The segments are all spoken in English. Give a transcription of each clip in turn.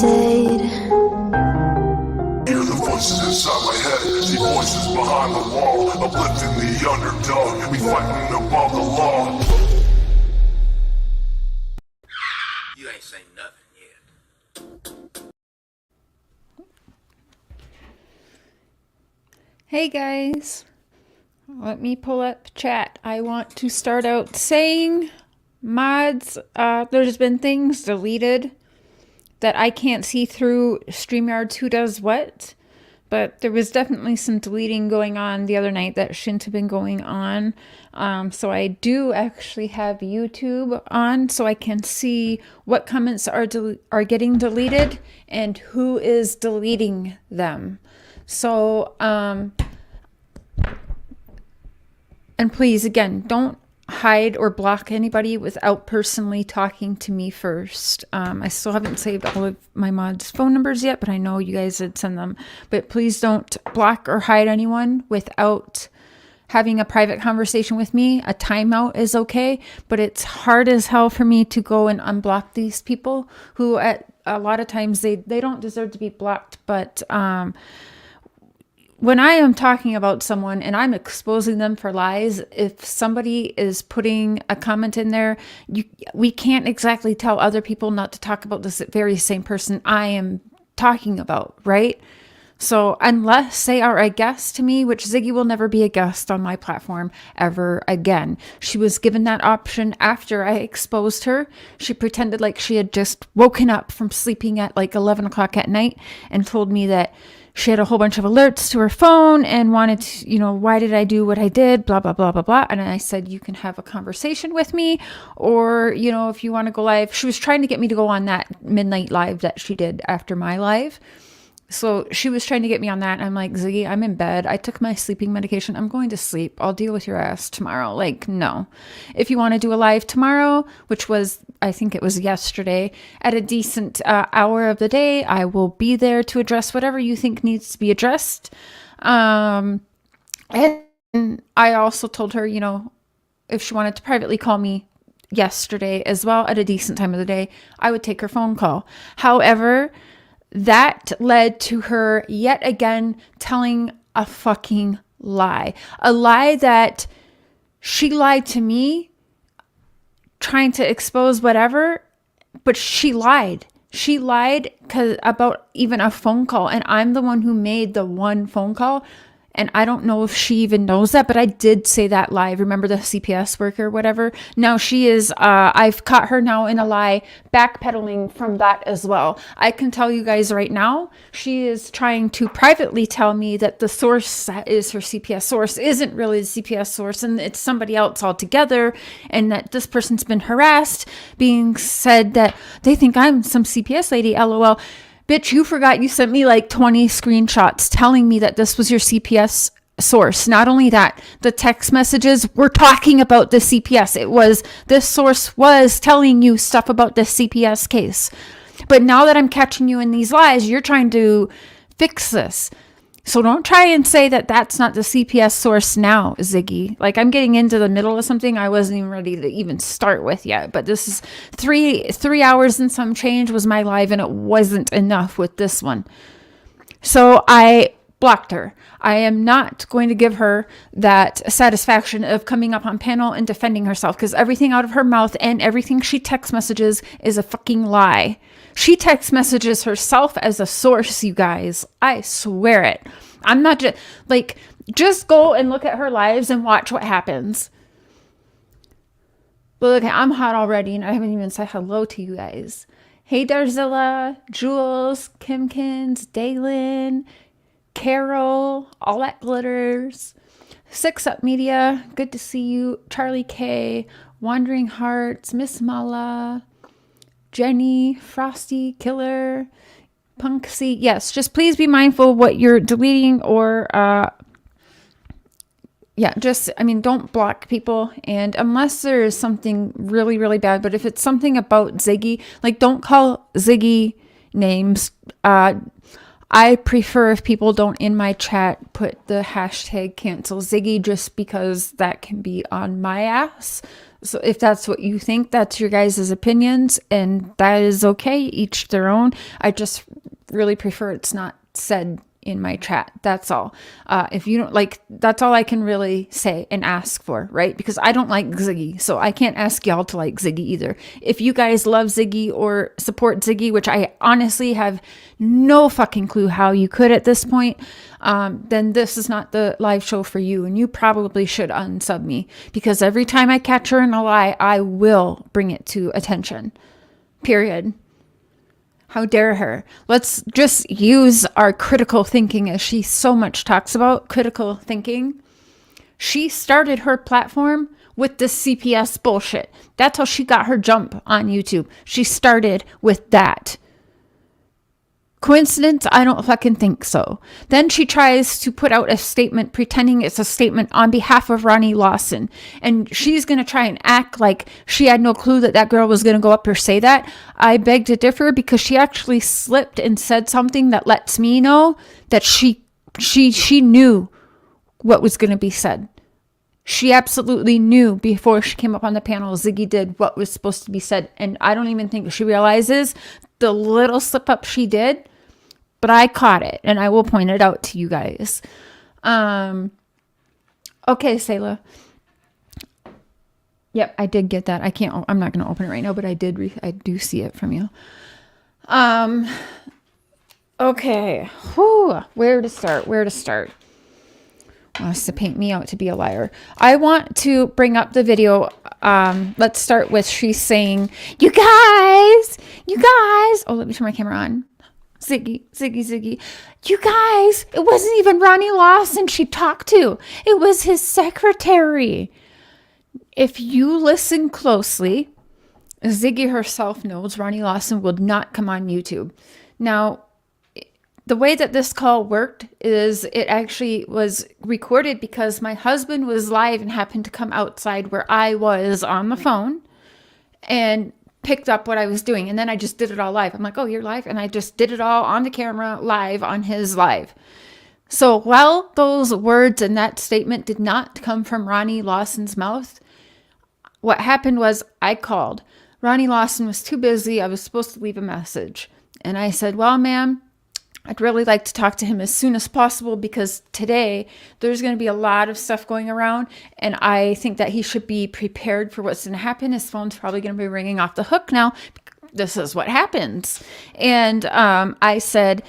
wanted. Hear the voices inside my head, see voices behind the wall, uplifting the underdog, we fighting above the law. You ain't seen nothing yet. Hey guys, let me pull up chat. I want to start out saying, mods, there's been things deleted that I can't see through StreamYard's who does what, but there was definitely some deleting going on the other night that shouldn't have been going on. So I do actually have YouTube on so I can see what comments are getting deleted and who is deleting them. So, and please, again, don't hide or block anybody without personally talking to me first. I still haven't saved all of my mods' phone numbers yet, but I know you guys did send them. But please don't block or hide anyone without having a private conversation with me. A timeout is okay, but it's hard as hell for me to go and unblock these people who at a lot of times they don't deserve to be blocked, but when I am talking about someone and I'm exposing them for lies, if somebody is putting a comment in there, we can't exactly tell other people not to talk about this very same person I am talking about, right? So unless they are a guest to me, which Ziggy will never be a guest on my platform ever again. She was given that option after I exposed her. She pretended like she had just woken up from sleeping at like 11 o'clock at night and told me that she had a whole bunch of alerts to her phone and wanted to, why did I do what I did? Blah, blah, blah, blah, blah. And I said, you can have a conversation with me or, if you want to go live. She was trying to get me to go on that midnight live that she did after my live. So she was trying to get me on that. I'm like, Ziggy, I'm in bed. I took my sleeping medication. I'm going to sleep. I'll deal with your ass tomorrow. Like, no. If you want to do a live tomorrow, which was, I think it was yesterday, at a decent hour of the day, I will be there to address whatever you think needs to be addressed. And I also told her, if she wanted to privately call me yesterday as well at a decent time of the day, I would take her phone call. However, that led to her yet again telling a fucking lie. A lie that she lied to me, trying to expose whatever, but she lied. She lied about even a phone call, and I'm the one who made the one phone call. And I don't know if she even knows that, but I did say that live. Remember the CPS worker, whatever? Now she is, I've caught her now in a lie, backpedaling from that as well. I can tell you guys right now, she is trying to privately tell me that the source that is her CPS source isn't really the CPS source and it's somebody else altogether. And that this person's been harassed, being said that they think I'm some CPS lady, LOL. Bitch, you forgot you sent me like 20 screenshots telling me that this was your CPS source. Not only that, the text messages were talking about the CPS. This source was telling you stuff about this CPS case. But now that I'm catching you in these lies, you're trying to fix this. So don't try and say that that's not the CPS source now, Ziggy. Like, I'm getting into the middle of something I wasn't even ready to even start with yet. But this is three hours and some change was my live, and it wasn't enough with this one. So I blocked her. I am not going to give her that satisfaction of coming up on panel and defending herself, because everything out of her mouth and everything she text messages is a fucking lie. She text messages herself as a source, you guys. I swear it. I'm not just go and look at her lives and watch what happens. But look, I'm hot already and I haven't even said hello to you guys. Hey, Darzilla, Jules, Kimkins, Dalen, Carol, all that glitters. Six Up Media, good to see you. Charlie K, Wandering Hearts, Miss Mala, Jenny, Frosty, Killer, Punk C. Yes, just please be mindful what you're deleting or, don't block people. And unless there is something really, really bad, but if it's something about Ziggy, like don't call Ziggy names. I prefer if people don't in my chat put the hashtag cancel Ziggy, just because that can be on my ass. So if that's what you think, that's your guys' opinions, and that is okay, each their own. I just really prefer it's not said in my chat. That's all. If you don't like, that's all I can really say and ask for, right? Because I don't like Ziggy, so I can't ask y'all to like Ziggy either. If you guys love Ziggy or support Ziggy, which I honestly have no fucking clue how you could at this point, then this is not the live show for you, and you probably should unsub me, because every time I catch her in a lie, I will bring it to attention. Period. How dare her? Let's just use our critical thinking, as she so much talks about critical thinking. She started her platform with the CPS bullshit. That's how she got her jump on YouTube. She started with that. Coincidence? I don't fucking think so. Then she tries to put out a statement pretending it's a statement on behalf of Ronnie Lawson. And she's going to try and act like she had no clue that that girl was going to go up or say that. I beg to differ, because she actually slipped and said something that lets me know that she knew what was going to be said. She absolutely knew before she came up on the panel, Ziggy did what was supposed to be said. And I don't even think she realizes the little slip up she did, but I caught it, and I will point it out to you guys. Okay, Sayla. Yep, I did get that. I'm not going to open it right now, but I do see it from you. Okay. Whew. Where to start? Wants to paint me out to be a liar. I want to bring up the video. Let's start with she's saying, you guys. Oh, let me turn my camera on. Ziggy. You guys, it wasn't even Ronnie Lawson she talked to. It was his secretary. If you listen closely, Ziggy herself knows Ronnie Lawson would not come on YouTube. Now, the way that this call worked is it actually was recorded because my husband was live and happened to come outside where I was on the phone and picked up what I was doing. And then I just did it all live. I'm like, oh, you're live? And I just did it all on the camera live on his live. So while those words and that statement did not come from Ronnie Lawson's mouth, what happened was I called. Ronnie Lawson was too busy. I was supposed to leave a message. And I said, well, ma'am, I'd really like to talk to him as soon as possible, because today there's going to be a lot of stuff going around, and I think that he should be prepared for what's going to happen. His phone's probably going to be ringing off the hook now. This is what happens. And I said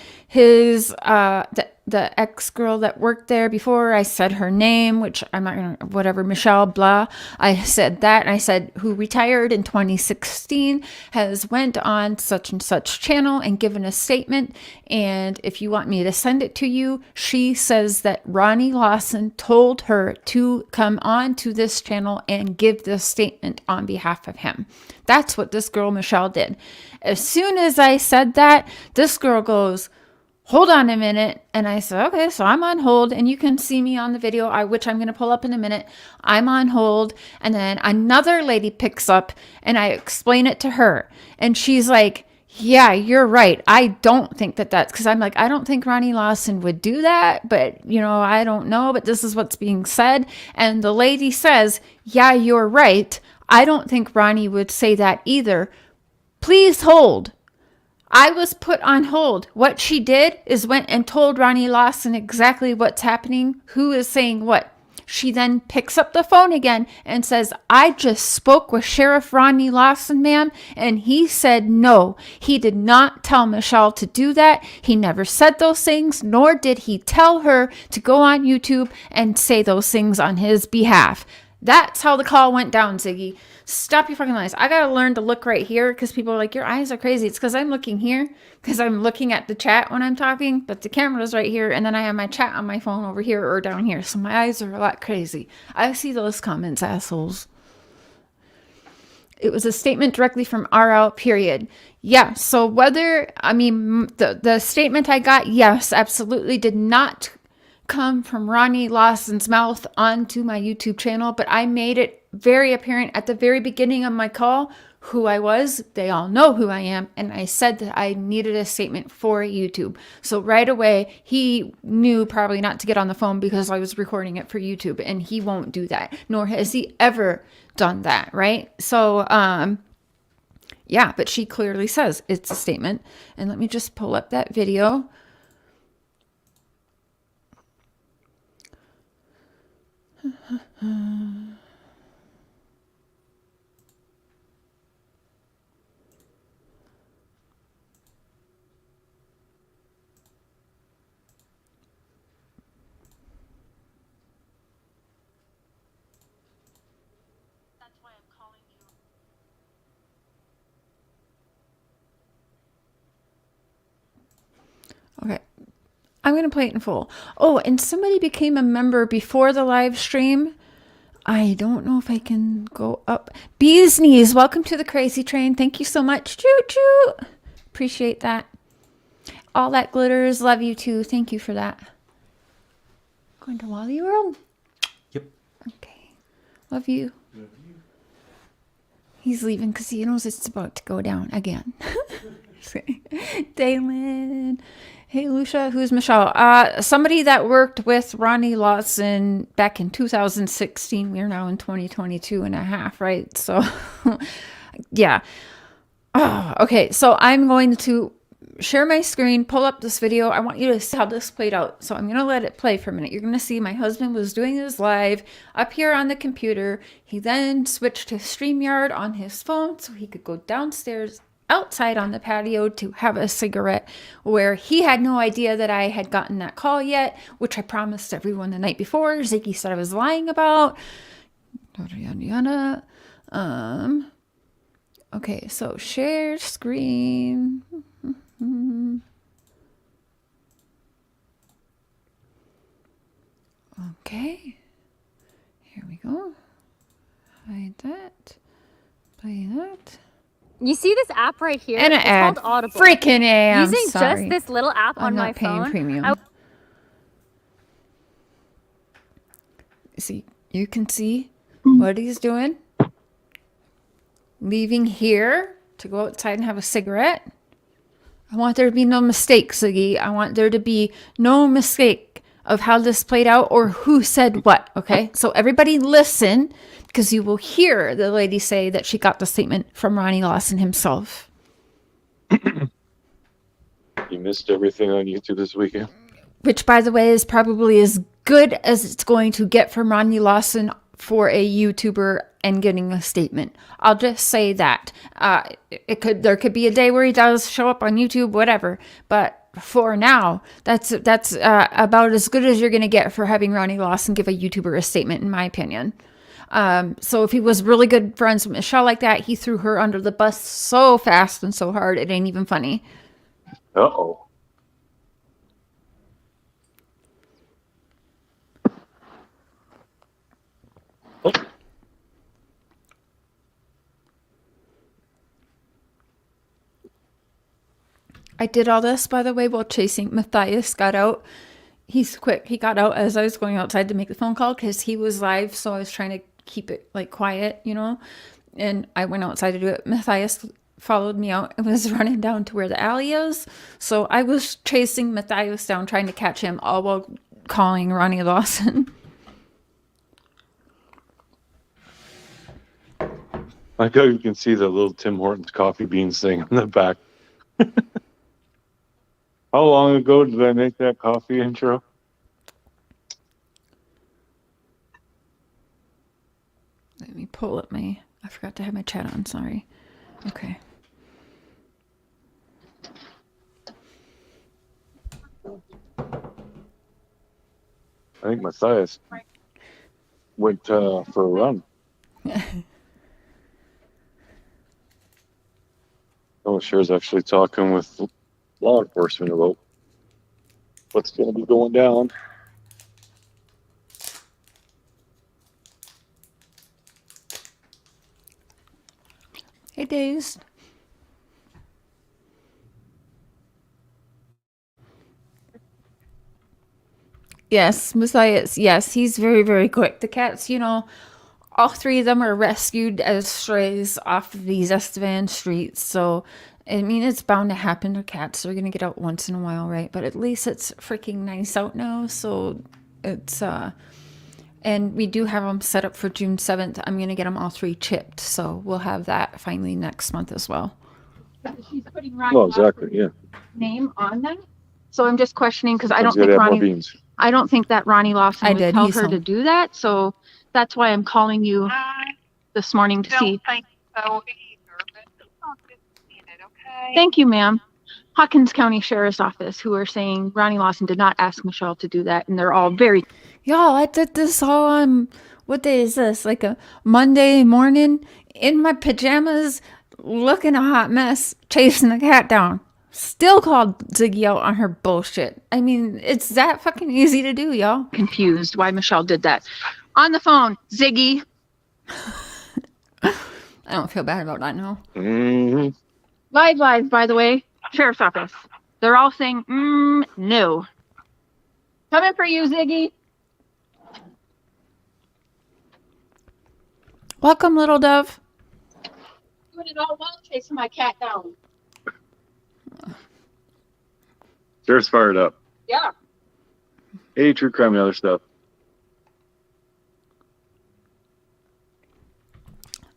the ex-girl that worked there before, I said her name, which I'm not going to, whatever, Michelle, blah. I said that, and I said who retired in 2016, has went on such and such channel and given a statement. And if you want me to send it to you, she says that Ronnie Lawson told her to come on to this channel and give this statement on behalf of him. That's what this girl, Michelle, did. As soon as I said that, this girl goes, hold on a minute. And I said, okay, so I'm on hold, and you can see me on the video, which I'm going to pull up in a minute. I'm on hold. And then another lady picks up, and I explain it to her. And she's like, yeah, you're right. I don't think that's, because I'm like, I don't think Ronnie Lawson would do that, but I don't know, but this is what's being said. And the lady says, yeah, you're right. I don't think Ronnie would say that either. Please hold. I was put on hold. What she did is went and told Ronnie Lawson exactly what's happening, who is saying what. She then picks up the phone again and says, I just spoke with Sheriff Ronnie Lawson, ma'am, and he said no. He did not tell Michelle to do that. He never said those things, nor did he tell her to go on YouTube and say those things on his behalf. That's how the call went down, Ziggy. Stop your fucking lies. I gotta learn to look right here, because people are like, your eyes are crazy. It's because I'm looking here, because I'm looking at the chat when I'm talking, but the camera's right here, and then I have my chat on my phone over here or down here, so my eyes are a lot crazy. I see those comments, assholes. It was a statement directly from RL, period. Yeah, so the statement I got, yes, absolutely did not come from Ronnie Lawson's mouth onto my YouTube channel, but I made it very apparent at the very beginning of my call who I was. They all know who I am. And I said that I needed a statement for YouTube. So right away, he knew probably not to get on the phone because I was recording it for YouTube, and he won't do that, nor has he ever done that. Right. So, yeah, but she clearly says it's a statement. And let me just pull up that video. Okay. I'm going to play it in full. Oh, and somebody became a member before the live stream. I don't know if I can go up. Bees Knees, welcome to the Crazy Train. Thank you so much. Choo choo. Appreciate that. All that glitters. Love you too. Thank you for that. Going to Wally World? Yep. Okay. Love you. Love you. He's leaving because he knows it's about to go down again. Dalen. Hey, Lucia. Who's Michelle? Somebody that worked with Ronnie Lawson back in 2016. We're now in 2022 and a half, right? So, yeah. Oh, okay. So I'm going to share my screen, pull up this video. I want you to see how this played out. So I'm going to let it play for a minute. You're going to see my husband was doing his live up here on the computer. He then switched to StreamYard on his phone so he could go downstairs outside on the patio to have a cigarette, where he had no idea that I had gotten that call yet, which I promised everyone the night before. Ziggy said I was lying about. Yada, yada. Okay, so share screen. Okay, here we go. Hide that. Play that. You see this app right here? And an it's ad. called Audible. Freaking A. I'm Using sorry. just this little app I'm on not my paying phone. premium. See, you can see what he's doing. Leaving here to go outside and have a cigarette. I want there to be no mistake, Ziggy. I want there to be no mistake of how this played out or who said what, okay? So everybody listen, because you will hear the lady say that she got the statement from Ronnie Lawson himself. You missed everything on YouTube this weekend? Which, by the way, is probably as good as it's going to get from Ronnie Lawson for a YouTuber and getting a statement. I'll just say that. There could be a day where he does show up on YouTube, whatever. But for now, that's about as good as you're going to get for having Ronnie Lawson give a YouTuber a statement, in my opinion. So if he was really good friends with Michelle like that, he threw her under the bus so fast and so hard, it ain't even funny. Uh-oh. Oh. I did all this, by the way, while chasing. Matthias got out. He's quick. He got out as I was going outside to make the phone call because he was live. So I was trying to keep it like quiet, you know, and I went outside to do it. Matthias followed me out and was running down to where the alley is. So I was chasing Matthias down, trying to catch him, all while calling Ronnie Lawson. I know you can see the little Tim Hortons coffee beans thing in the back. How long ago did I make that coffee intro? Let me pull up I forgot to have my chat on, sorry. Okay. I think Matthias went for a run. Oh, Cher's actually talking with law enforcement about what's going to be going down. Hey, Days. Yes, Matthias. Yes, he's very, very quick. The cats, you know, all three of them are rescued as strays off of these Estevan streets. So, I mean, it's bound to happen to cats. They're going to get out once in a while, right? But at least it's freaking nice out now. So it's, and we do have them set up for June 7th. I'm going to get them all three chipped. So we'll have that finally next month as well. She's putting Ronnie Well, exactly. Yeah. name on them. So I'm just questioning because I Someone's don't gotta think have more Ronnie, beans. I don't think that Ronnie Lawson I would did. tell He's her to home. do that. So that's why I'm calling you I this morning to see. don't think so either, but I'll just see it, okay? Thank you, ma'am. Hawkins County Sheriff's Office, who are saying Ronnie Lawson did not ask Michelle to do that, and they're all very. Y'all, I did this all on, what day is this? Like a Monday morning in my pajamas, looking a hot mess, chasing the cat down. Still called Ziggy out on her bullshit. I mean, it's that fucking easy to do, y'all. Confused why Michelle did that. On the phone, Ziggy. I don't feel bad about that now. Mm-hmm. Live, by the way, Sheriff's Office. They're all saying, no. Coming for you, Ziggy. Welcome, little dove. Doing it all while chasing my cat down. Sheriff's fired up. Yeah. Hey, true crime and other stuff.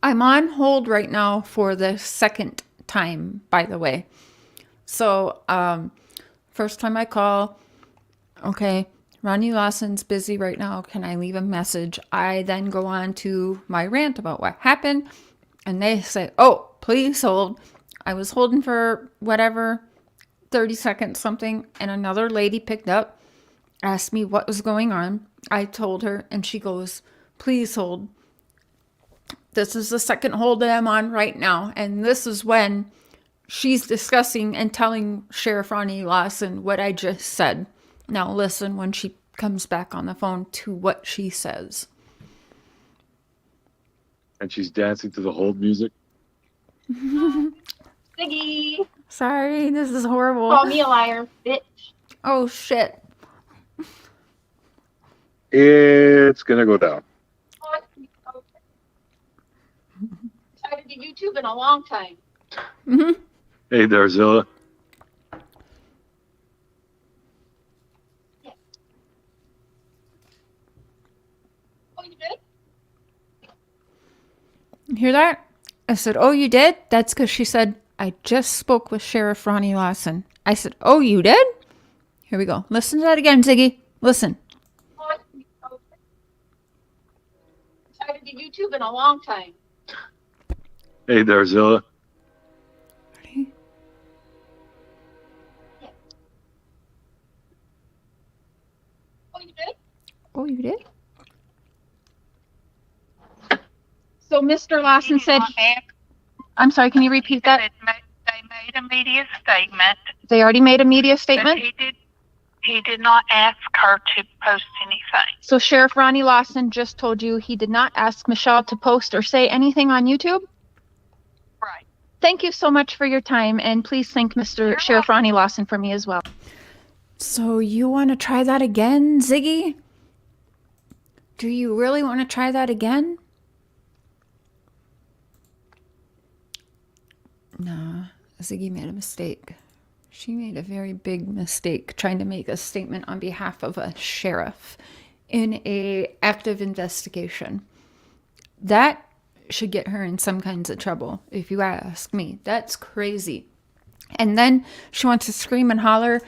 I'm on hold right now for the second time, by the way. So, first time I call, okay, Ronnie Lawson's busy right now. Can I leave a message? I then go on to my rant about what happened, and they say, oh, please hold. I was holding for whatever, 30 seconds, something, and another lady picked up, asked me what was going on. I told her, and she goes, please hold. This is the second hold that I'm on right now. And this is when she's discussing and telling Sheriff Ronnie Lawson what I just said. Now listen when she comes back on the phone to what she says. And she's dancing to the hold music. Ziggy. Sorry, this is horrible. Call me a liar, bitch. Oh, shit. It's gonna go down. I haven't did YouTube in a long time. Hey there, Zilla. Oh, you did? You hear that? I said, oh, you did? That's because she said, I just spoke with Sheriff Ronnie Lawson. I said, oh, you did? Here we go. Listen to that again, Ziggy. Listen. I haven't did YouTube in a long time. Hey there, Zilla. Oh, you did? Oh, you did? So Mr. Lawson said, They I'm sorry, can you repeat that? made a media statement. They already made a media But statement? he did not ask her to post anything. So Sheriff Ronnie Lawson just told you he did not ask Michelle to post or say anything on YouTube? Right. Thank you so much for your time, and please thank Mr. You're Sheriff Ronnie Lawson for me as well. So you want to try that again, Ziggy? Do you really want to try that again? No, Ziggy made a mistake. She made a very big mistake trying to make a statement on behalf of a sheriff in a active investigation. That should get her in some kinds of trouble, if you ask me. That's crazy. And then she wants to scream and holler,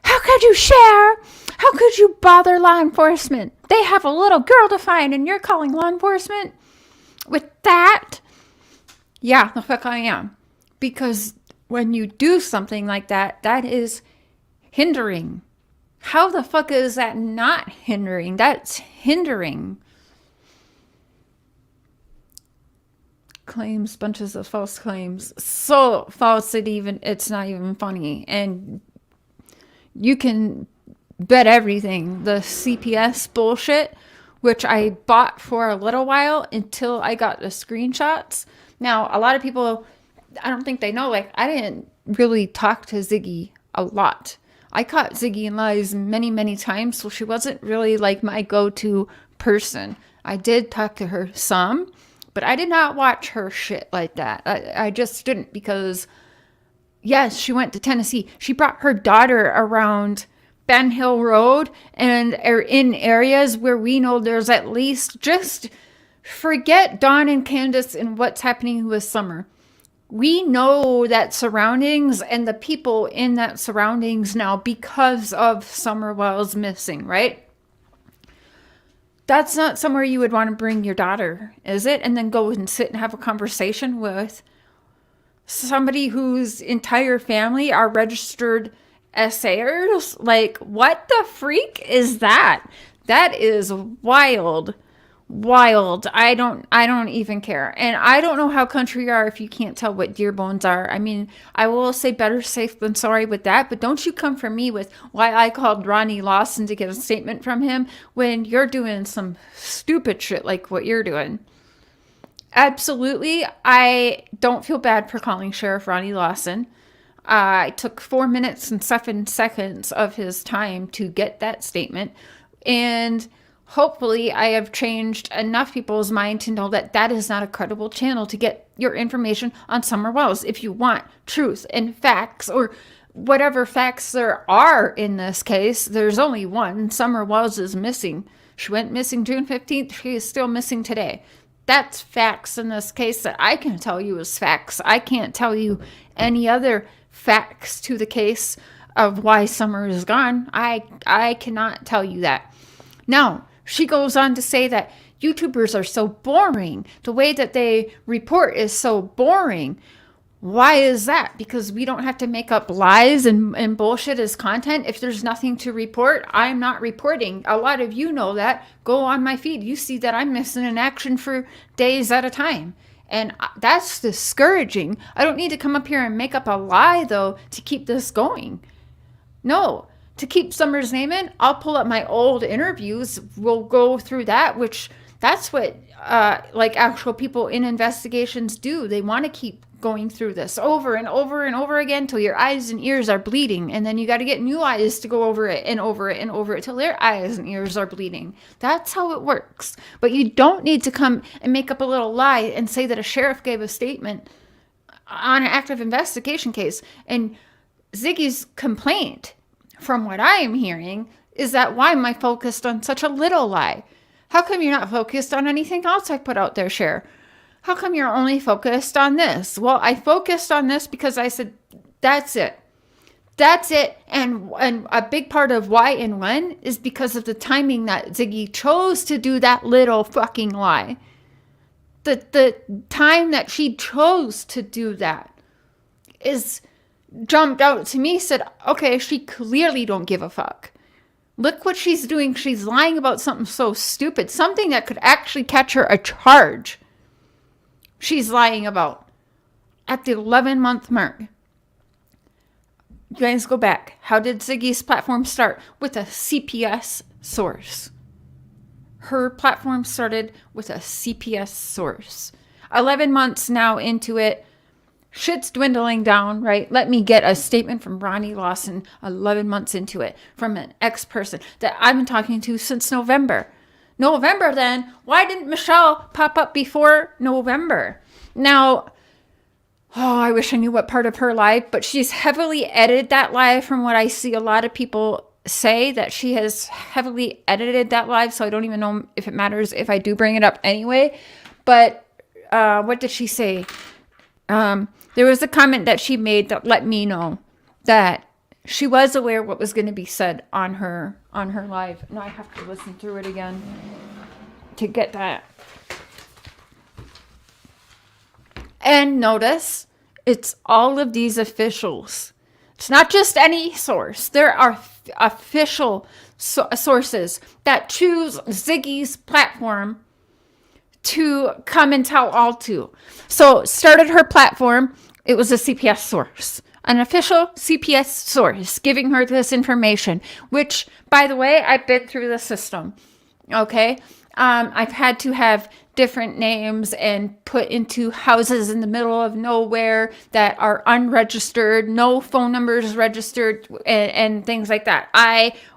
how could you share? How could you bother law enforcement? They have a little girl to find and you're calling law enforcement with that? Yeah, the fuck I am. Because when you do something like that, that is hindering. How the fuck is that not hindering? That's hindering. Claims, bunches of false claims. So false it's not even funny. And you can bet everything. The CPS bullshit, which I bought for a little while until I got the screenshots. Now, a lot of people, I don't think they know, like, I didn't really talk to Ziggy a lot. I caught Ziggy in lies many, many times, so she wasn't really like my go-to person. I did talk to her some, but I did not watch her shit like that. I just didn't, because yes, she went to Tennessee. She brought her daughter around Ben Hill Road and are in areas where we know there's at least, just forget Dawn and Candace and what's happening with Summer. We know that surroundings and the people in that surroundings now because of Summer Wells missing, right? That's not somewhere you would want to bring your daughter, is it? And then go and sit and have a conversation with somebody whose entire family are registered assayers? Like, what the freak is that? That is wild. I don't even care. And I don't know how country you are if you can't tell what deer bones are. I mean, I will say better safe than sorry with that, but don't you come for me with why I called Ronnie Lawson to get a statement from him when you're doing some stupid shit like what you're doing. Absolutely, I don't feel bad for calling Sheriff Ronnie Lawson. I took 4 minutes and 7 seconds of his time to get that statement. And hopefully I have changed enough people's mind to know that that is not a credible channel to get your information on Summer Wells. If you want truth and facts, or whatever facts there are in this case, there's only one. Summer Wells is missing. She went missing June 15th. She is still missing today. That's facts in this case that I can tell you is facts. I can't tell you any other facts to the case of why Summer is gone. I cannot tell you that. Now, she goes on to say that YouTubers are so boring. The way that they report is so boring. Why is that? Because we don't have to make up lies and bullshit as content. If there's nothing to report, I'm not reporting. A lot of you know that. Go on my feed. You see that I'm missing in action for days at a time. And that's discouraging. I don't need to come up here and make up a lie, though, to keep this going. No. To keep Summer's name in, I'll pull up my old interviews. We'll go through that, which that's what like actual people in investigations do. They want to keep going through this over and over and over again till your eyes and ears are bleeding. And then you got to get new eyes to go over it and over it and over it till their eyes and ears are bleeding. That's how it works. But you don't need to come and make up a little lie and say that a sheriff gave a statement on an active investigation case. And Ziggy's complaint, from what I am hearing, is that why am I focused on such a little lie? How come you're not focused on anything else I put out there, Cher? How come you're only focused on this? Well, I focused on this because I said, that's it. That's it. And a big part of why and when is because of the timing that Ziggy chose to do that little fucking lie. The time that she chose to do that is jumped out to me, said, okay, she clearly don't give a fuck. Look what she's doing. She's lying about something so stupid, something that could actually catch her a charge. She's lying about at the 11-month mark. You guys go back. How did Ziggy's platform start? With a CPS source. Her platform started with a CPS source. 11 months now into it. Shit's dwindling down, right? Let me get a statement from Ronnie Lawson 11 months into it from an ex-person that I've been talking to since November. November then? Why didn't Michelle pop up before November? Now, I wish I knew what part of her live, but she's heavily edited that live from what I see a lot of people say that she has heavily edited that live, so I don't even know if it matters if I do bring it up anyway. But what did she say? There was a comment that she made that let me know that she was aware what was going to be said on her live. Now I have to listen through it again to get that. And notice, it's all of these officials. It's not just any source. There are official sources that choose Ziggy's platform to come and tell all to. So started her platform. It was a CPS source, an official CPS source giving her this information, which, by the way, I've been through the system. Okay. I've had to have different names and put into houses in the middle of nowhere that are unregistered, no phone numbers registered, and things like that.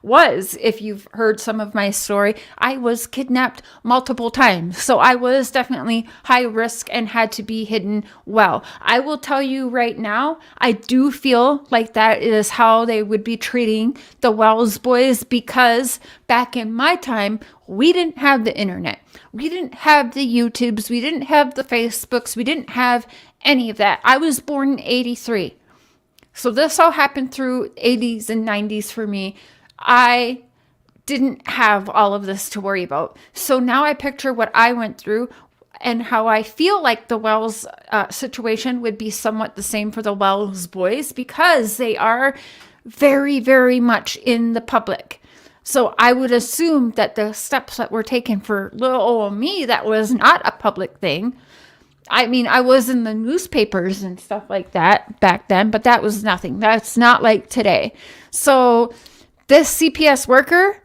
If you've heard some of my story, I was kidnapped multiple times. So I was definitely high risk and had to be hidden well. I will tell you right now, I do feel like that is how they would be treating the Wells boys, because back in my time, we didn't have the internet. We didn't have the YouTubes. We didn't have the Facebooks. We didn't have any of that. I was born in 83. So this all happened through 80s and 90s for me. I didn't have all of this to worry about. So now I picture what I went through and how I feel like the Wells situation would be somewhat the same for the Wells boys, because they are very, very much in the public. So I would assume that the steps that were taken for little old me, that was not a public thing. I mean, I was in the newspapers and stuff like that back then, but that was nothing. That's not like today. So this CPS worker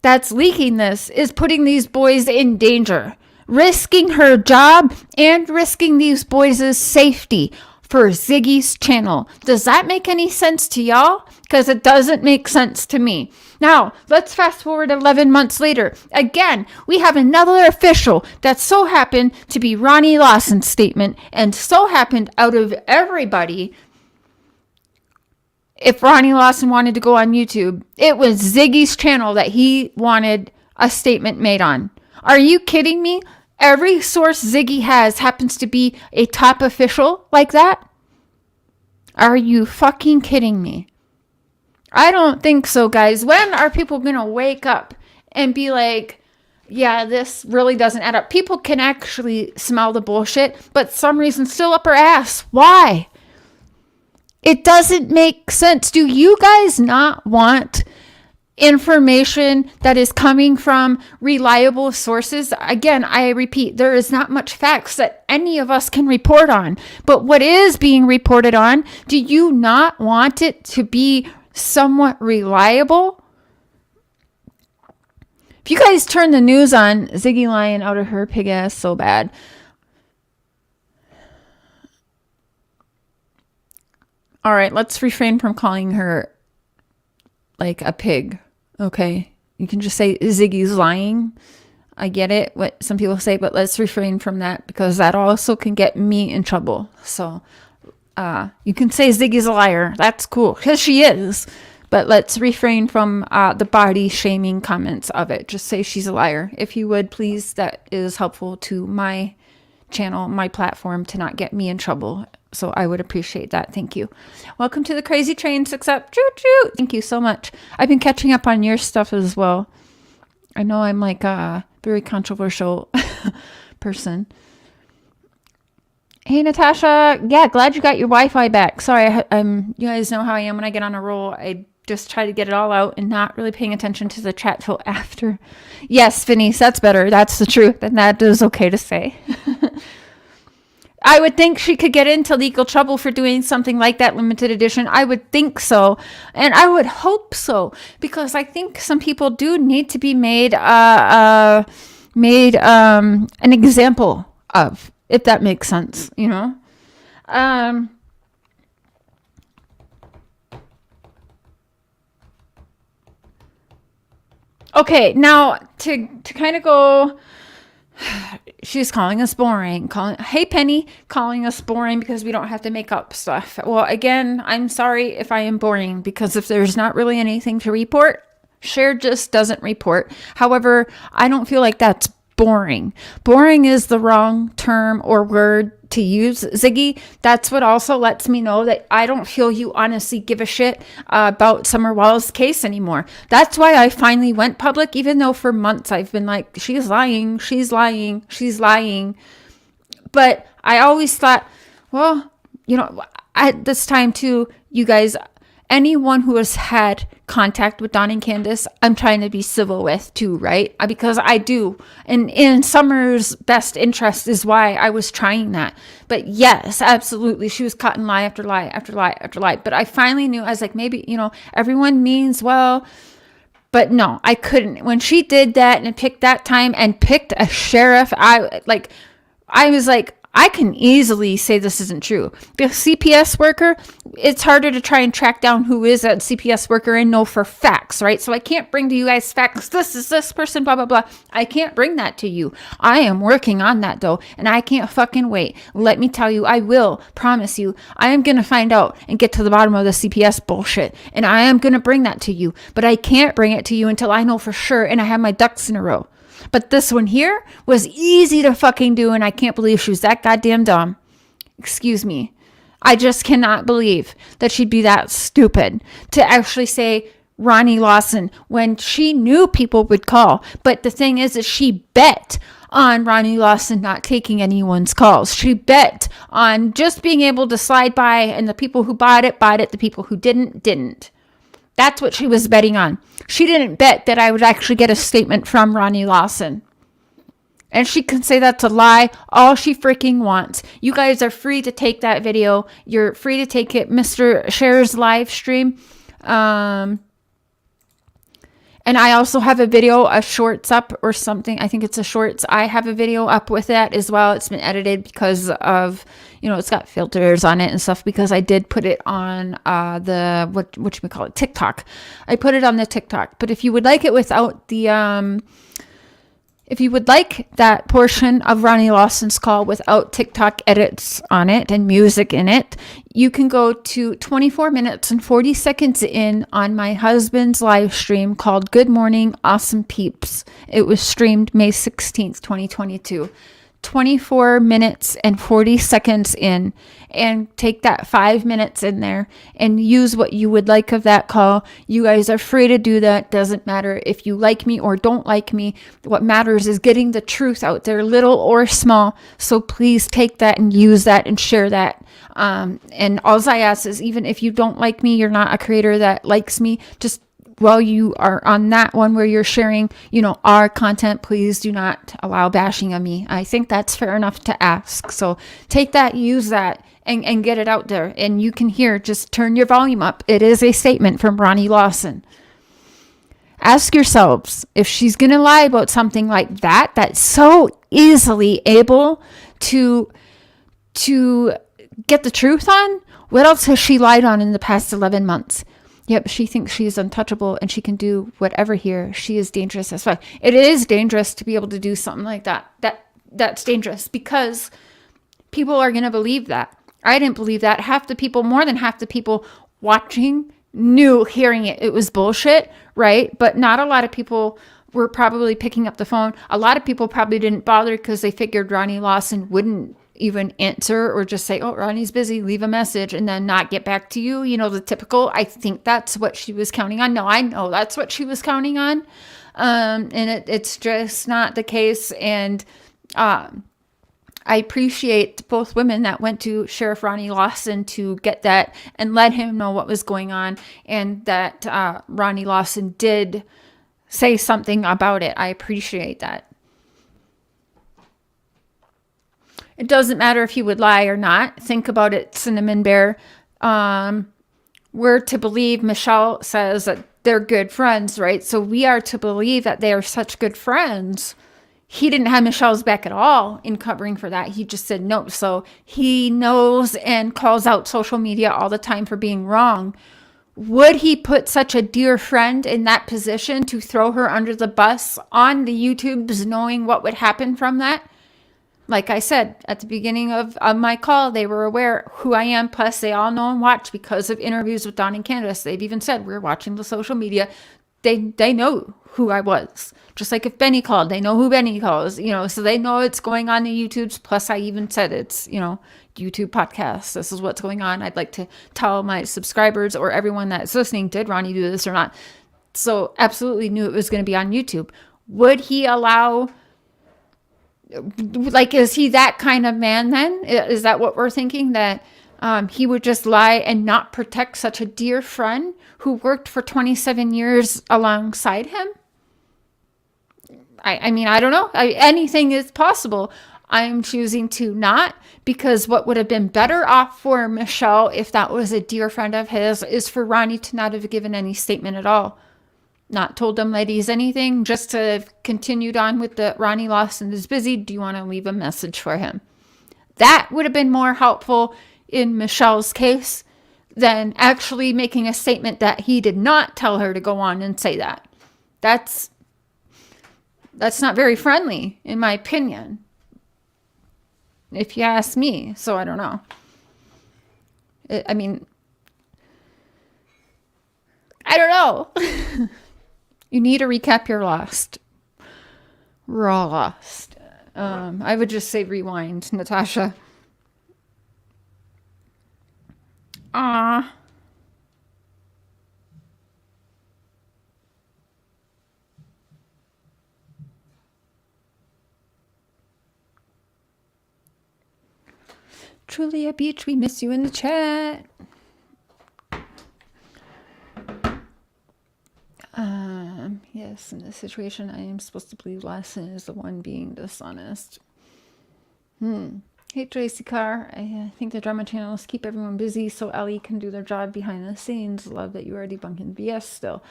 that's leaking this is putting these boys in danger, risking her job and risking these boys' safety for Ziggy's channel. Does that make any sense to y'all? Because it doesn't make sense to me. Now, let's fast forward 11 months later. Again, we have another official that so happened to be Ronnie Lawson's statement, and so happened out of everybody, if Ronnie Lawson wanted to go on YouTube, it was Ziggy's channel that he wanted a statement made on. Are you kidding me? Every source Ziggy has happens to be a top official like that? Are you fucking kidding me? I don't think so, guys. When are people going to wake up and be like, yeah, this really doesn't add up? People can actually smell the bullshit, but some reason still up her ass. Why? It doesn't make sense. Do you guys not want information that is coming from reliable sources? Again, I repeat, there is not much facts that any of us can report on. But what is being reported on, do you not want it to be somewhat reliable? If you guys turn the news on, Ziggy lying out of her pig ass so bad. All right, let's refrain from calling her like a pig. Okay, you can just say Ziggy's lying. I get it, what some people say, but let's refrain from that, because that also can get me in trouble. So you can say Ziggy's a liar. That's cool, because she is. But let's refrain from the body shaming comments of it. Just say she's a liar. If you would, please, that is helpful to my channel, my platform, to not get me in trouble. So I would appreciate that. Thank you. Welcome to the Crazy Train 6up. Choo choo. Thank you so much. I've been catching up on your stuff as well. I know I'm like a very controversial person. Hey, Natasha. Yeah, glad you got your Wi-Fi back. Sorry, you guys know how I am when I get on a roll. I just try to get it all out and not really paying attention to the chat till after. Yes, Phineas, that's better. That's the truth, and that is okay to say. I would think she could get into legal trouble for doing something like that, limited edition. I would think so. And I would hope so, because I think some people do need to be made an example of, if that makes sense, you know? Okay, now to kind of go... She's calling us boring. Hey, Penny, calling us boring because we don't have to make up stuff. Well, again, I'm sorry if I am boring, because if there's not really anything to report, Share just doesn't report. However, I don't feel like that's boring. Boring is the wrong term or word to use, Ziggy. That's what also lets me know that I don't feel you honestly give a shit about Summer Walls' case anymore. That's why I finally went public, even though for months I've been like, she's lying, she's lying, she's lying. But I always thought, well, you know, at this time too, you guys, anyone who has had contact with Don and Candace, I'm trying to be civil with too, right? Because I do. And in Summer's best interest is why I was trying that. But yes, absolutely. She was caught in lie after lie after lie after lie. But I finally knew, I was like, maybe, you know, everyone means well. But no, I couldn't. When she did that and picked that time and picked a sheriff, I was like, I can easily say this isn't true. The CPS worker, it's harder to try and track down who is that CPS worker and know for facts, right? So I can't bring to you guys facts. This is this person, blah, blah, blah. I can't bring that to you. I am working on that though, and I can't fucking wait. Let me tell you, I will promise you, I am going to find out and get to the bottom of the CPS bullshit, and I am going to bring that to you, but I can't bring it to you until I know for sure and I have my ducks in a row. But this one here was easy to fucking do, and I can't believe she was that goddamn dumb. Excuse me. I just cannot believe that she'd be that stupid to actually say Ronnie Lawson when she knew people would call. But the thing is that she bet on Ronnie Lawson not taking anyone's calls. She bet on just being able to slide by, and the people who bought it, the people who didn't. That's what she was betting on. She didn't bet that I would actually get a statement from Ronnie Lawson. And she can say that's a lie all she freaking wants. You guys are free to take that video. You're free to take it. Mr. Shares live stream. And I also have a video, a shorts up or something. I think it's a shorts. I have a video up with that as well. It's been edited because of, it's got filters on it and stuff, because I did put it on the, what should we call it? TikTok. I put it on the TikTok. But if you would like it without the, if you would like that portion of Ronnie Lawson's call without TikTok edits on it and music in it, you can go to 24 minutes and 40 seconds in on my husband's live stream called Good Morning Awesome Peeps. It was streamed May 16th, 2022. 24 minutes and 40 seconds in, and take that 5 minutes in there and use what you would like of that call. You guys are free to do that. Doesn't matter if you like me or don't like me. What matters is getting the truth out there, little or small. So please take that and use that and share that. And all I ask is, even if you don't like me, you're not a creator that likes me, just while you are on that one where you're sharing, our content, please do not allow bashing of me. I think that's fair enough to ask. So take that, use that, and get it out there. And you can hear, just turn your volume up. It is a statement from Ronnie Lawson. Ask yourselves, if she's going to lie about something like that, that's so easily able to get the truth on, what else has she lied on in the past 11 months? Yep, she thinks she is untouchable and she can do whatever here. She is dangerous as fuck. It is dangerous to be able to do something like that. That's dangerous because people are going to believe that. I didn't believe that. More than half the people watching hearing it was bullshit, right? But not a lot of people were probably picking up the phone. A lot of people probably didn't bother because they figured Ronnie Lawson wouldn't even answer, or just say, oh, Ronnie's busy, leave a message, and then not get back to you. The typical. I think that's what she was counting on. No, I know that's what she was counting on. And it's just not the case. And I appreciate both women that went to Sheriff Ronnie Lawson to get that and let him know what was going on, and that Ronnie Lawson did say something about it. I appreciate that. It doesn't matter if he would lie or not. Think about it, Cinnamon Bear. We're to believe, Michelle says that they're good friends, right? So we are to believe that they are such good friends. He didn't have Michelle's back at all in covering for that. He just said no. So he knows and calls out social media all the time for being wrong. Would he put such a dear friend in that position to throw her under the bus on the YouTubes, knowing what would happen from that? Like I said at the beginning of my call, they were aware who I am. Plus, they all know and watch because of interviews with Don and Candace. They've even said, we're watching the social media. They know who I was. Just like if Benny called, they know who Benny calls, so they know it's going on the YouTubes. Plus, I even said it's, YouTube podcast. This is what's going on. I'd like to tell my subscribers or everyone that's listening, did Ronnie do this or not? So absolutely knew it was going to be on YouTube. Would he allow... is he that kind of man then? Is that what we're thinking? That he would just lie and not protect such a dear friend who worked for 27 years alongside him? I mean, I don't know. Anything is possible. I'm choosing to not, because what would have been better off for Michelle, if that was a dear friend of his, is for Ronnie to not have given any statement at all. not told them ladies anything, just to have continued on with the Ronnie Lawson is busy. Do you want to leave a message for him? That would have been more helpful in Michelle's case than actually making a statement that he did not tell her to go on and say that. That's not very friendly, in my opinion, if you ask me. So I don't know. I mean, I don't know. You need to recap your lost. Raw lost. I would just say rewind, Natasha. Ah. Trulia Beach, we miss you in the chat. Yes, in this situation, I am supposed to believe Lawson is the one being dishonest. Hey, Tracy Carr. I think the drama channels keep everyone busy so Ellie can do their job behind the scenes. Love that you are debunking BS still.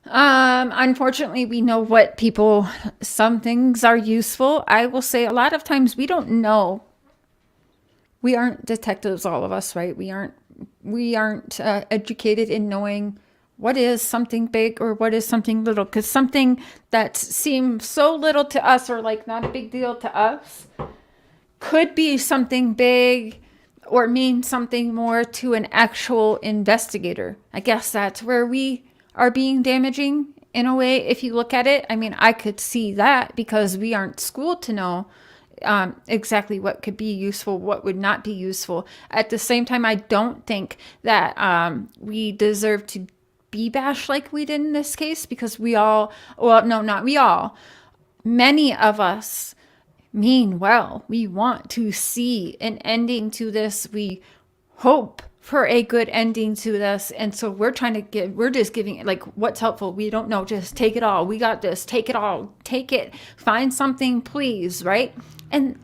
Unfortunately, we know what people, some things are useful. I will say a lot of times we don't know. We aren't detectives, all of us, right? We aren't educated in knowing what is something big or what is something little, because something that seems so little to us or like not a big deal to us could be something big or mean something more to an actual investigator. I guess that's where we are being damaging in a way, if you look at it. I mean, I could see that because we aren't schooled to know exactly what could be useful, what would not be useful. At the same time, I don't think that we deserve to be bashed like we did in this case, because we all, well, no, not we all, many of us mean well. We want to see an ending to this. We hope for a good ending to this. And so we're just giving it like what's helpful. We don't know. Just take it all. We got this. Take it all. Take it. Find something, please. Right. And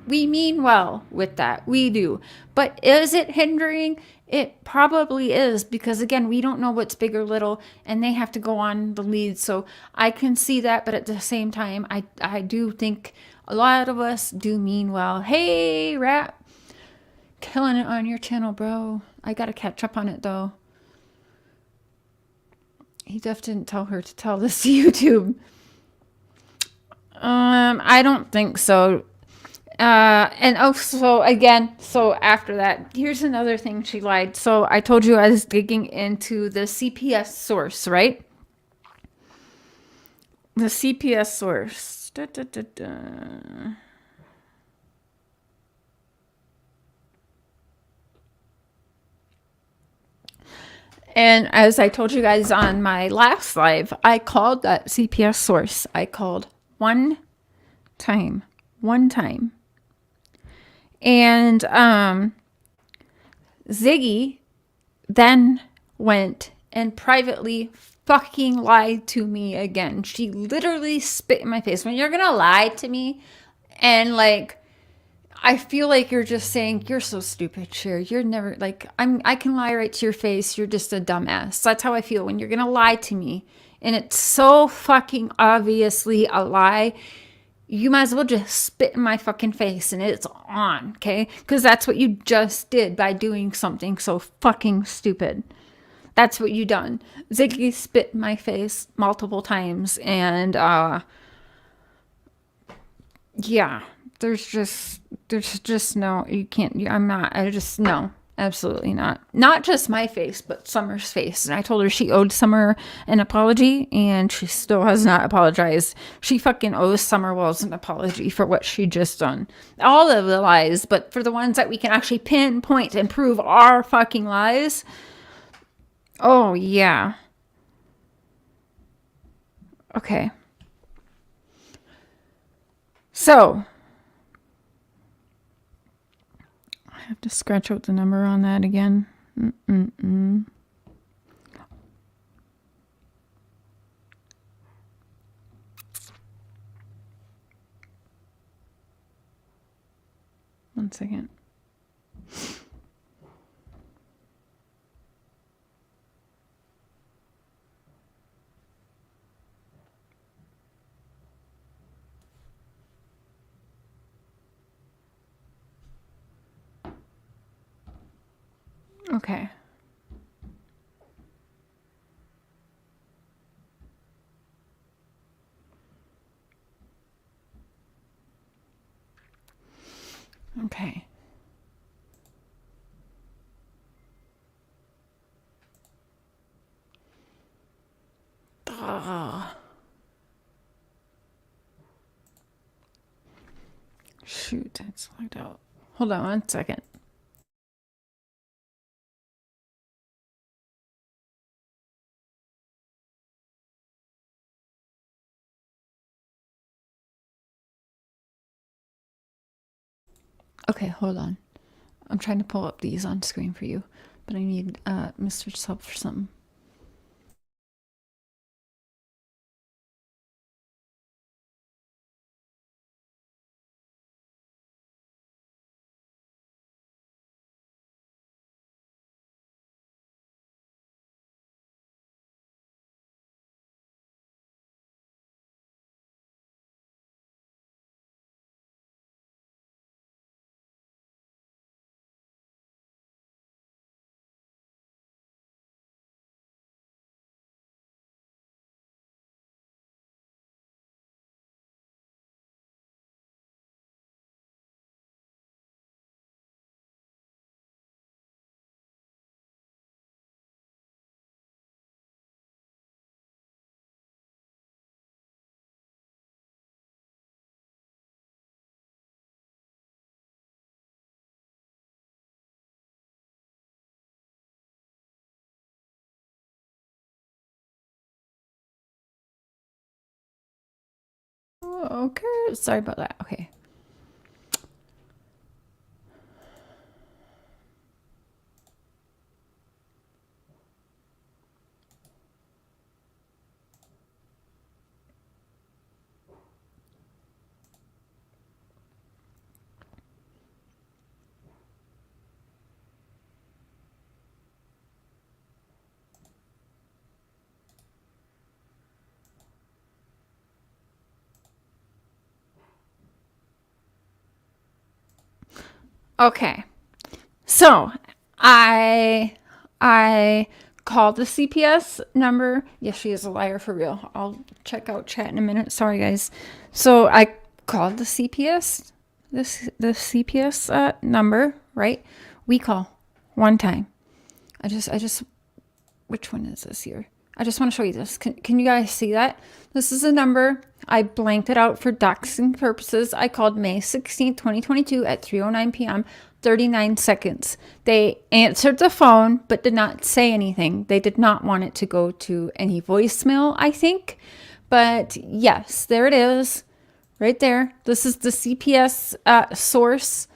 we mean well with that. We do. But is it hindering? It probably is, because again, we don't know what's big or little, and they have to go on the lead. So I can see that, but at the same time, I do think a lot of us do mean well. Hey, Rap, killing it on your channel, bro. I gotta catch up on it though. He definitely didn't tell her to tell this to YouTube. I don't think so. And also again, so after that, here's another thing she lied. So I told you I was digging into the CPS source, right? The CPS source. And as I told you guys on my last live, I called that CPS source. I called one time. And Ziggy then went and privately fucking lied to me again. She literally spit in my face. When you're gonna lie to me and like, I feel like you're just saying, you're so stupid, Cher. You're never like, I can lie right to your face. You're just a dumbass. That's how I feel when you're gonna lie to me. And it's so fucking obviously a lie. You might as well just spit in my fucking face and it's on, okay? Because that's what you just did by doing something so fucking stupid. That's what you done. Ziggy spit in my face multiple times, and yeah, there's just no, you can't, no, absolutely not. Not just my face, but Summer's face. And I told her she owed Summer an apology, and she still has not apologized. She fucking owes Summer Wells an apology for what she just done. All of the lies, but for the ones that we can actually pinpoint and prove are fucking lies. Oh, yeah. Okay. So I have to scratch out the number on that again. One second. Okay. Okay. Ah. Shoot, it's logged out. Hold on 1 second. Okay, hold on. I'm trying to pull up these on screen for you, but I need Mr.'s help for something. Okay, sorry about that. Okay. Okay. So I called the CPS number. Yes, she is a liar for real. I'll check out chat in a minute. Sorry, guys. So I called the CPS, the CPS number, right? We call one time. I just, which one is this here? I just want to show you this. Can you guys see that? This is a number. I blanked it out for doxing purposes. I called May 16th, 2022 at 3:09 p.m., 39 seconds. They answered the phone, but did not say anything. They did not want it to go to any voicemail, I think. But yes, there it is. Right there. This is the CPS source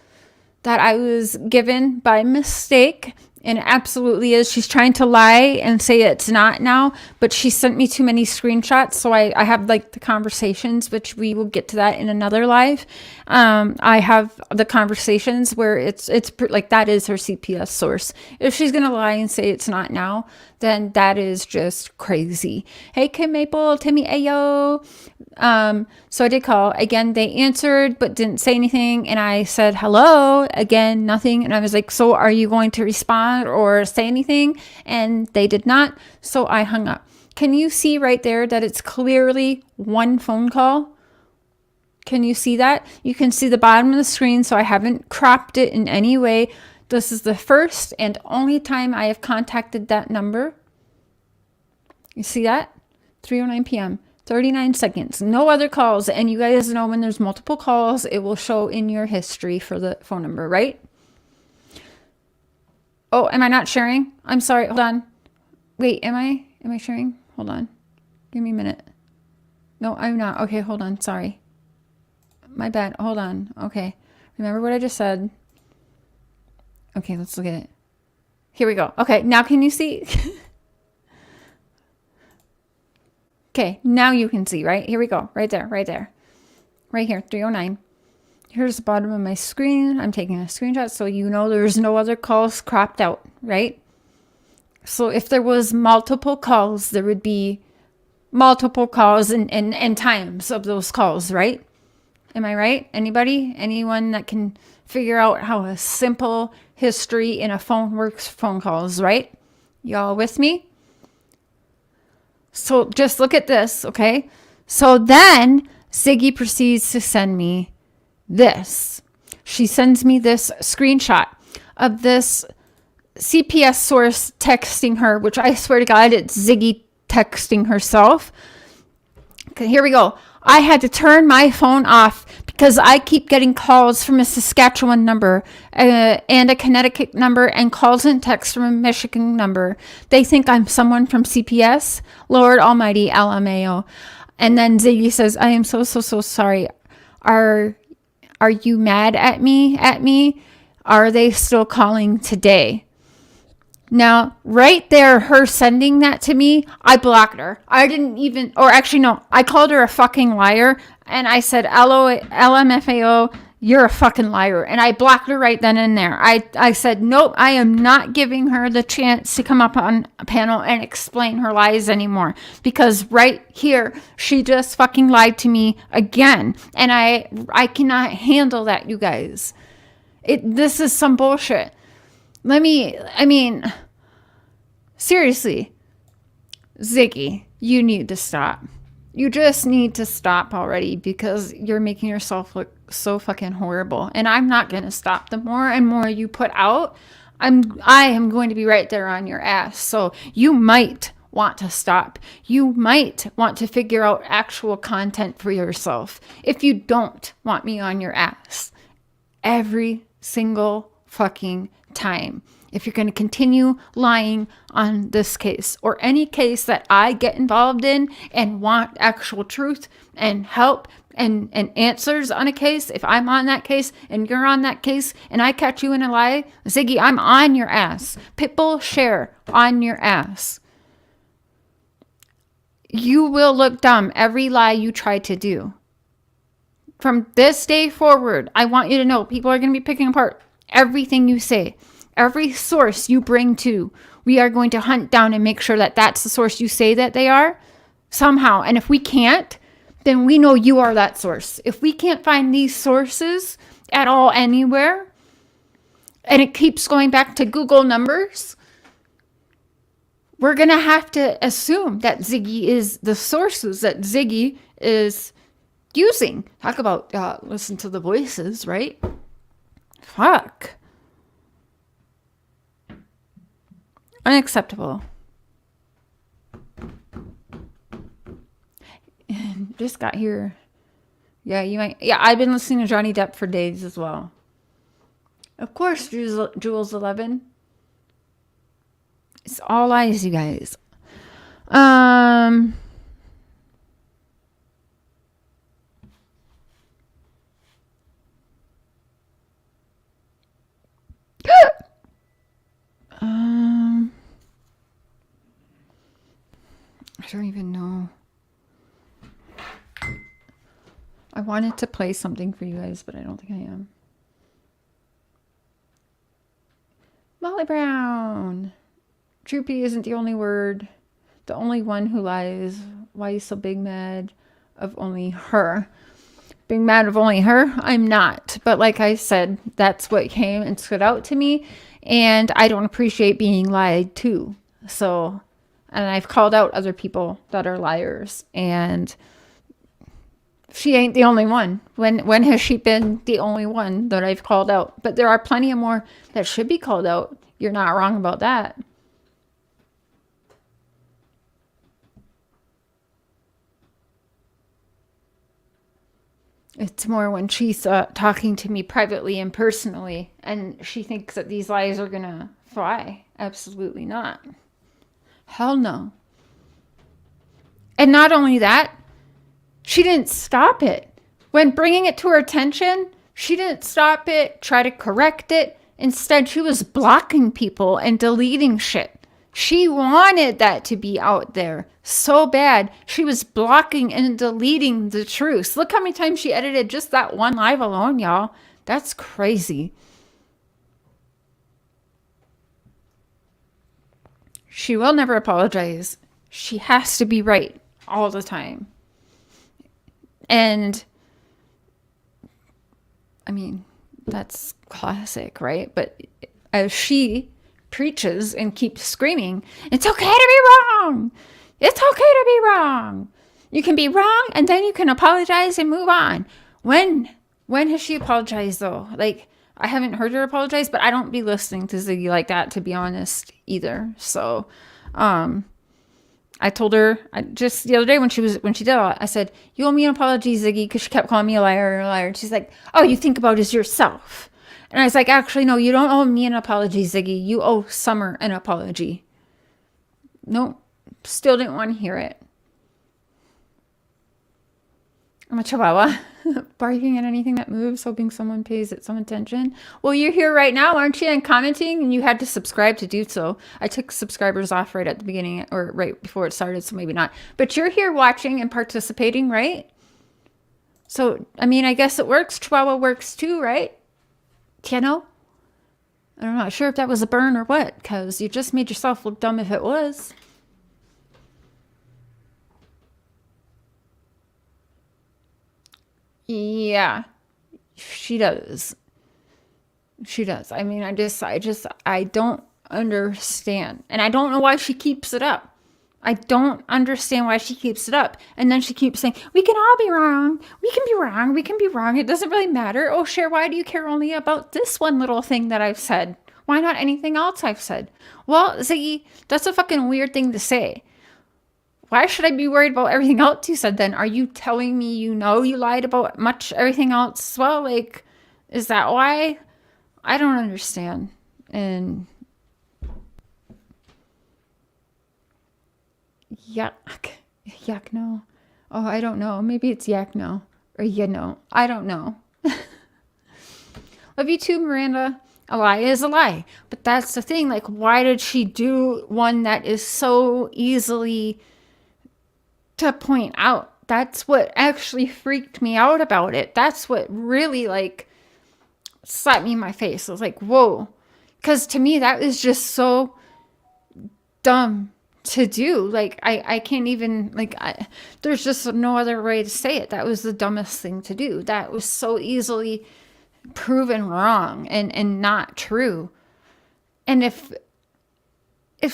that I was given by mistake. And it absolutely is. She's trying to lie and say it's not now, but she sent me too many screenshots. So I have like the conversations, which we will get to that in another live. I have the conversations where it's like that is her CPS source. If she's going to lie and say it's not now, then that is just crazy. Hey, Kim Maple, Timmy Ayo. So I did call again. They answered, but didn't say anything. And I said, hello again, nothing. And I was like, so are you going to respond or say anything? And they did not. So I hung up. Can you see right there that it's clearly one phone call? Can you see that? You can see the bottom of the screen. So I haven't cropped it in any way. This is the first and only time I have contacted that number. You see that? 3:09 p.m. 39 seconds. No other calls. And you guys know when there's multiple calls, it will show in your history for the phone number, right? Oh, am I not sharing? I'm sorry. Hold on. Wait, am I sharing? Hold on. Give me a minute. No, I'm not. Okay, hold on. Sorry. My bad. Hold on. Okay. Remember what I just said. Okay, let's look at it. Here we go. Okay, now can you see? Okay, now you can see, right? Here we go. Right there, right there. Right here, 3:09. Here's the bottom of my screen. I'm taking a screenshot so you know there's no other calls cropped out, right? So if there was multiple calls, there would be multiple calls and times of those calls, right? Am I right? Anybody? Anyone that can figure out how a simple history in a phone works? Phone calls, right? Y'all with me? So just look at this, okay? So then Ziggy proceeds to send me this. She sends me this screenshot of this CPS source texting her, which I swear to God, it's Ziggy texting herself. Okay, here we go. I had to turn my phone off because I keep getting calls from a Saskatchewan number and a Connecticut number and calls and texts from a Michigan number. They think I'm someone from CPS. Lord Almighty, LMAO. And then Ziggy says, I am so sorry. Are you mad at me? Are they still calling today? Now, right there, her sending that to me, I blocked her. I didn't even, or actually, no, I called her a fucking liar. And I said, LMFAO, you're a fucking liar. And I blocked her right then and there. I said, nope, I am not giving her the chance to come up on a panel and explain her lies anymore. Because right here, she just fucking lied to me again. And I cannot handle that, you guys. This is some bullshit. Seriously, Ziggy, you need to stop. You just need to stop already because you're making yourself look so fucking horrible. And I'm not going to stop. The more and more you put out, I am going to be right there on your ass. So you might want to stop. You might want to figure out actual content for yourself if you don't want me on your ass every single fucking time. If you're going to continue lying on this case or any case that I get involved in and want actual truth and help and answers on a case, if I'm on that case and you're on that case and I catch you in a lie, Ziggy, I'm on your ass. Pitbull share on your ass. You will look dumb every lie you try to do. From this day forward, I want you to know people are going to be picking apart everything you say. Every source you bring to, we are going to hunt down and make sure that that's the source you say that they are somehow. And if we can't, then we know you are that source. If we can't find these sources at all anywhere, and it keeps going back to Google numbers, we're going to have to assume that Ziggy is the sources that Ziggy is using. Talk about listen to the voices, right? Fuck. Unacceptable. Just got here. Yeah, you might. Yeah, I've been listening to Johnny Depp for days as well. Of course, Jules 11. It's all lies, you guys. I don't even know. I wanted to play something for you guys, but I don't think I am. Molly Brown. Droopy isn't the only word. The only one who lies. Why are you so big mad of only her? Being mad of only her? I'm not. But like I said, that's what came and stood out to me. And I don't appreciate being lied to. So, and I've called out other people that are liars. And she ain't the only one. When has she been the only one that I've called out? But there are plenty of more that should be called out. You're not wrong about that. It's more when she's talking to me privately and personally, and she thinks that these lies are going to fly. Absolutely not. Hell no. And not only that, she didn't stop it. When bringing it to her attention, she didn't stop it, try to correct it. Instead, she was blocking people and deleting shit. She wanted that to be out there so bad. She was blocking and deleting the truth. Look how many times she edited just that one live alone, y'all. That's crazy. She will never apologize. She has to be right all the time. And mean, that's classic, right? But as she preaches and keeps screaming, it's okay to be wrong. It's okay to be wrong. You can be wrong and then you can apologize and move on. When has she apologized though? Like, I haven't heard her apologize, but I don't be listening to Ziggy like that, to be honest, either. So, I told her just the other day when she did all that, I said, you owe me an apology, Ziggy, because she kept calling me a liar and a liar. And she's like, oh, you think about is yourself. And I was like, actually, no, you don't owe me an apology, Ziggy. You owe Summer an apology. Nope. Still didn't want to hear it. I'm a chihuahua. Barking at anything that moves, hoping someone pays it some attention. Well, you're here right now, aren't you? And commenting, and you had to subscribe to do so. I took subscribers off right at the beginning, or right before it started, so maybe not. But you're here watching and participating, right? So, I mean, I guess it works. Chihuahua works too, right? You know? I'm not sure if that was a burn or what, because you just made yourself look dumb if it was. Yeah, she does. She does. I mean, I don't understand. And I don't know why she keeps it up. I don't understand why she keeps it up. And then she keeps saying, we can all be wrong. We can be wrong. We can be wrong. It doesn't really matter. Oh, Cher, why do you care only about this one little thing that I've said? Why not anything else I've said? Well, Ziggy, that's a fucking weird thing to say. Why should I be worried about everything else you said then? Are you telling me you know you lied about much everything else as well? Like, is that why? I don't understand. And yuck. Yuck, no. Oh, I don't know. Maybe it's yak no. Or you know. I don't know. Love you too, Miranda. A lie is a lie. But that's the thing. Like, why did she do one that is so easily to point out? That's what actually freaked me out about it. That's what really, like, slapped me in my face. I was like, whoa. Because to me, that is just so dumb to do. Like, I can't even, like, there's just no other way to say it. That was the dumbest thing to do. That was so easily proven wrong and not true. And if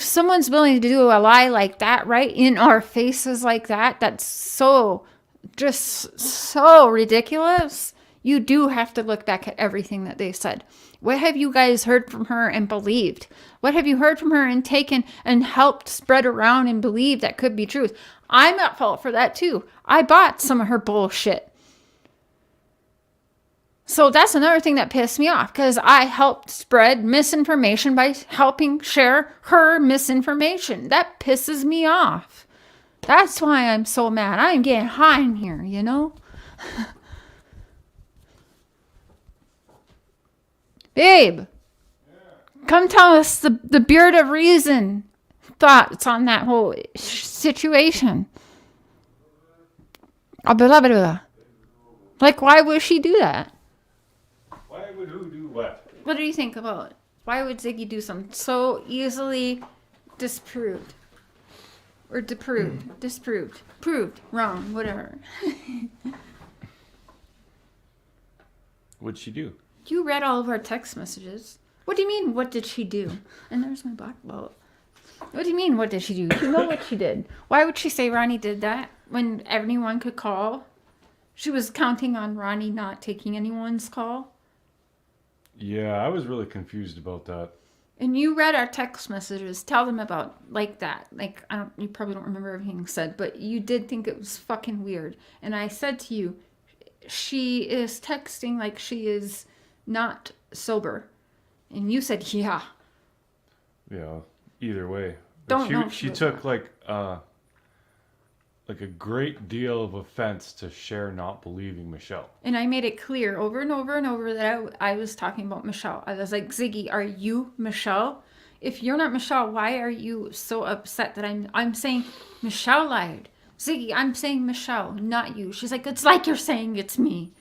someone's willing to do a lie like that, right in our faces like that, that's so, just so ridiculous. You do have to look back at everything that they said. What have you guys heard from her and believed? What have you heard from her and taken and helped spread around and believe that could be truth? I'm at fault for that too. I bought some of her bullshit. So that's another thing that pissed me off, because I helped spread misinformation by helping share her misinformation. That pisses me off. That's why I'm so mad. I'm getting hot in here, you know? Babe, come tell us the beard of reason thoughts on that whole situation. Like, why would she do that? Why would who do what? What do you think about it? Why would Ziggy do something so easily disproved? Or disproved, proved, wrong, whatever. What'd she do? You read all of our text messages. What do you mean, what did she do? And there's my black belt. What do you mean, what did she do? You know what she did. Why would she say Ronnie did that when anyone could call? She was counting on Ronnie not taking anyone's call. Yeah, I was really confused about that. And you read our text messages. Tell them about like that. Like, you probably don't remember everything said, but you did think it was fucking weird. And I said to you, she is texting like she is not sober. And you said, yeah. Yeah, either way. Don't know. She took like a great deal of offense to Cher not believing Michelle. And I made it clear over and over and over that I was talking about Michelle. I was like, Ziggy, are you Michelle? If you're not Michelle, why are you so upset that I'm saying Michelle lied? Ziggy, I'm saying Michelle, not you. She's like, it's like you're saying it's me.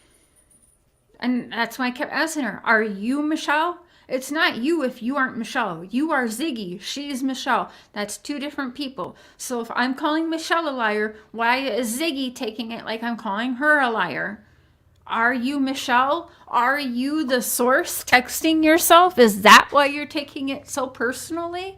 And that's why I kept asking her, are you Michelle? It's not you if you aren't Michelle. You are Ziggy. She's Michelle. That's two different people. So if I'm calling Michelle a liar, why is Ziggy taking it like I'm calling her a liar? Are you Michelle? Are you the source texting yourself? Is that why you're taking it so personally?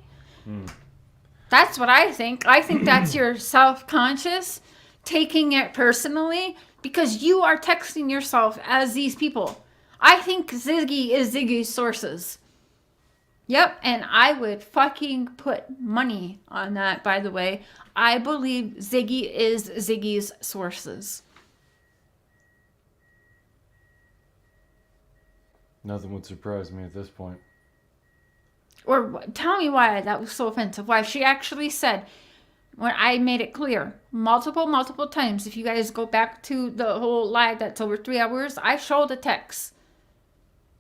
That's what I think. I think that's your self-conscious taking it personally because you are texting yourself as these people. I think Ziggy is Ziggy's sources. Yep, and I would fucking put money on that, by the way. I believe Ziggy is Ziggy's sources. Nothing would surprise me at this point. Or tell me why that was so offensive. Why she actually said, when I made it clear multiple times, if you guys go back to the whole live that's over 3 hours, I showed the text.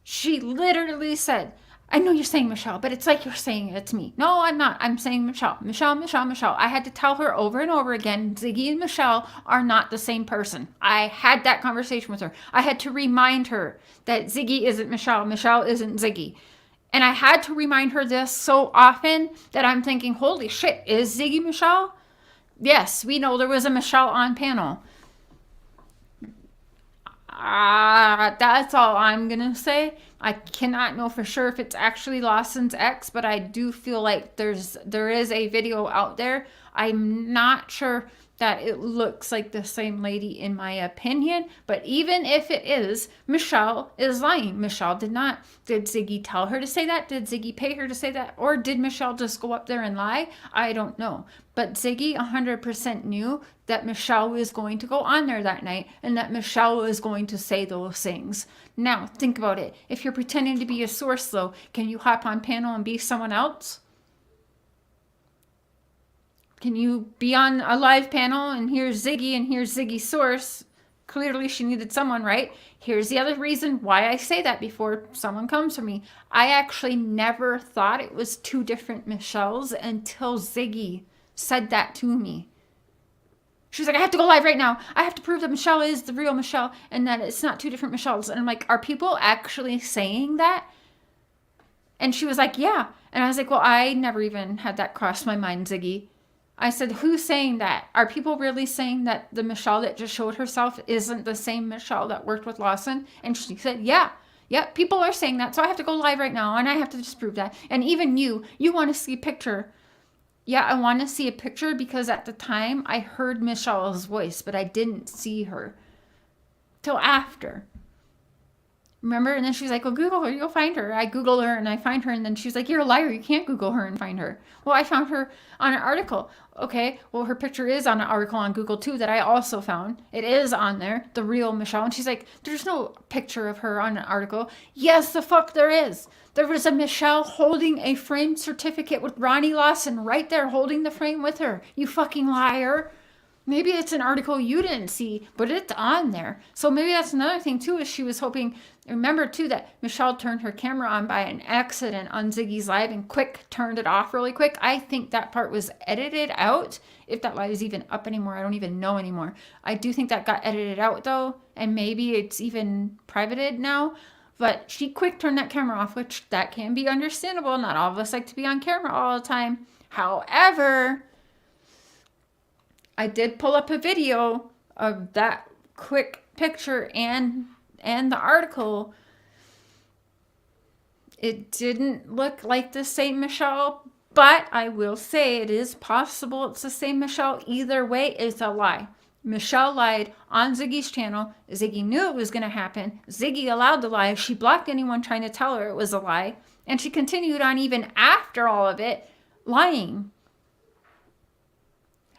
She literally said, I know you're saying Michelle, but it's like you're saying it to me. No, I'm not. I'm saying Michelle. Michelle. I had to tell her over and over again, Ziggy and Michelle are not the same person. I had that conversation with her. I had to remind her that Ziggy isn't Michelle. Michelle isn't Ziggy. And I had to remind her this so often that I'm thinking, holy shit, is Ziggy Michelle? Yes, we know there was a Michelle on panel. That's all I'm going to say. I cannot know for sure if it's actually Lawson's ex, but I do feel like there is a video out there. I'm not sure that it looks like the same lady in my opinion, but even if it is, Michelle is lying. Michelle did not. Did Ziggy tell her to say that? Did Ziggy pay her to say that? Or did Michelle just go up there and lie? I don't know. But Ziggy 100% knew that Michelle was going to go on there that night and that Michelle was going to say those things. Now, think about it. If you're pretending to be a source, though, can you hop on panel and be someone else? Can you be on a live panel and here's Ziggy and here's Ziggy's source? Clearly she needed someone, right? Here's the other reason why I say that before someone comes for me. I actually never thought it was two different Michelles until Ziggy said that to me. She was like, I have to go live right now. I have to prove that Michelle is the real Michelle and that it's not two different Michelles. And I'm like, are people actually saying that? And she was like, yeah. And I was like, well, I never even had that cross my mind, Ziggy. I said, who's saying that? Are people really saying that the Michelle that just showed herself isn't the same Michelle that worked with Lawson? And she said, yeah, people are saying that. So I have to go live right now and I have to just prove that. And even you want to see a picture. Yeah, I want to see a picture because at the time I heard Michelle's voice, but I didn't see her till after. Remember? And then she's like, well, Google her, you'll find her. I Google her and I find her. And then she's like, you're a liar. You can't Google her and find her. Well, I found her on an article. Okay, well, her picture is on an article on Google too that I also found. It is on there, the real Michelle. And she's like, there's no picture of her on an article. Yes, the fuck there is. There was a Michelle holding a framed certificate with Ronnie Lawson right there holding the frame with her. You fucking liar. Maybe it's an article you didn't see, but it's on there. So maybe that's another thing too, is she was hoping, remember too, that Michelle turned her camera on by an accident on Ziggy's live and quick turned it off really quick. I think that part was edited out. If that live is even up anymore, I don't even know anymore. I do think that got edited out though, and maybe it's even privated now. But she quick turned that camera off, which that can be understandable. Not all of us like to be on camera all the time. However, I did pull up a video of that quick picture and the article. It didn't look like the same Michelle, but I will say it is possible it's the same Michelle. Either way, it's a lie. Michelle lied on Ziggy's channel. Ziggy knew it was going to happen. Ziggy allowed the lie. She blocked anyone trying to tell her it was a lie. And she continued on even after all of it, lying.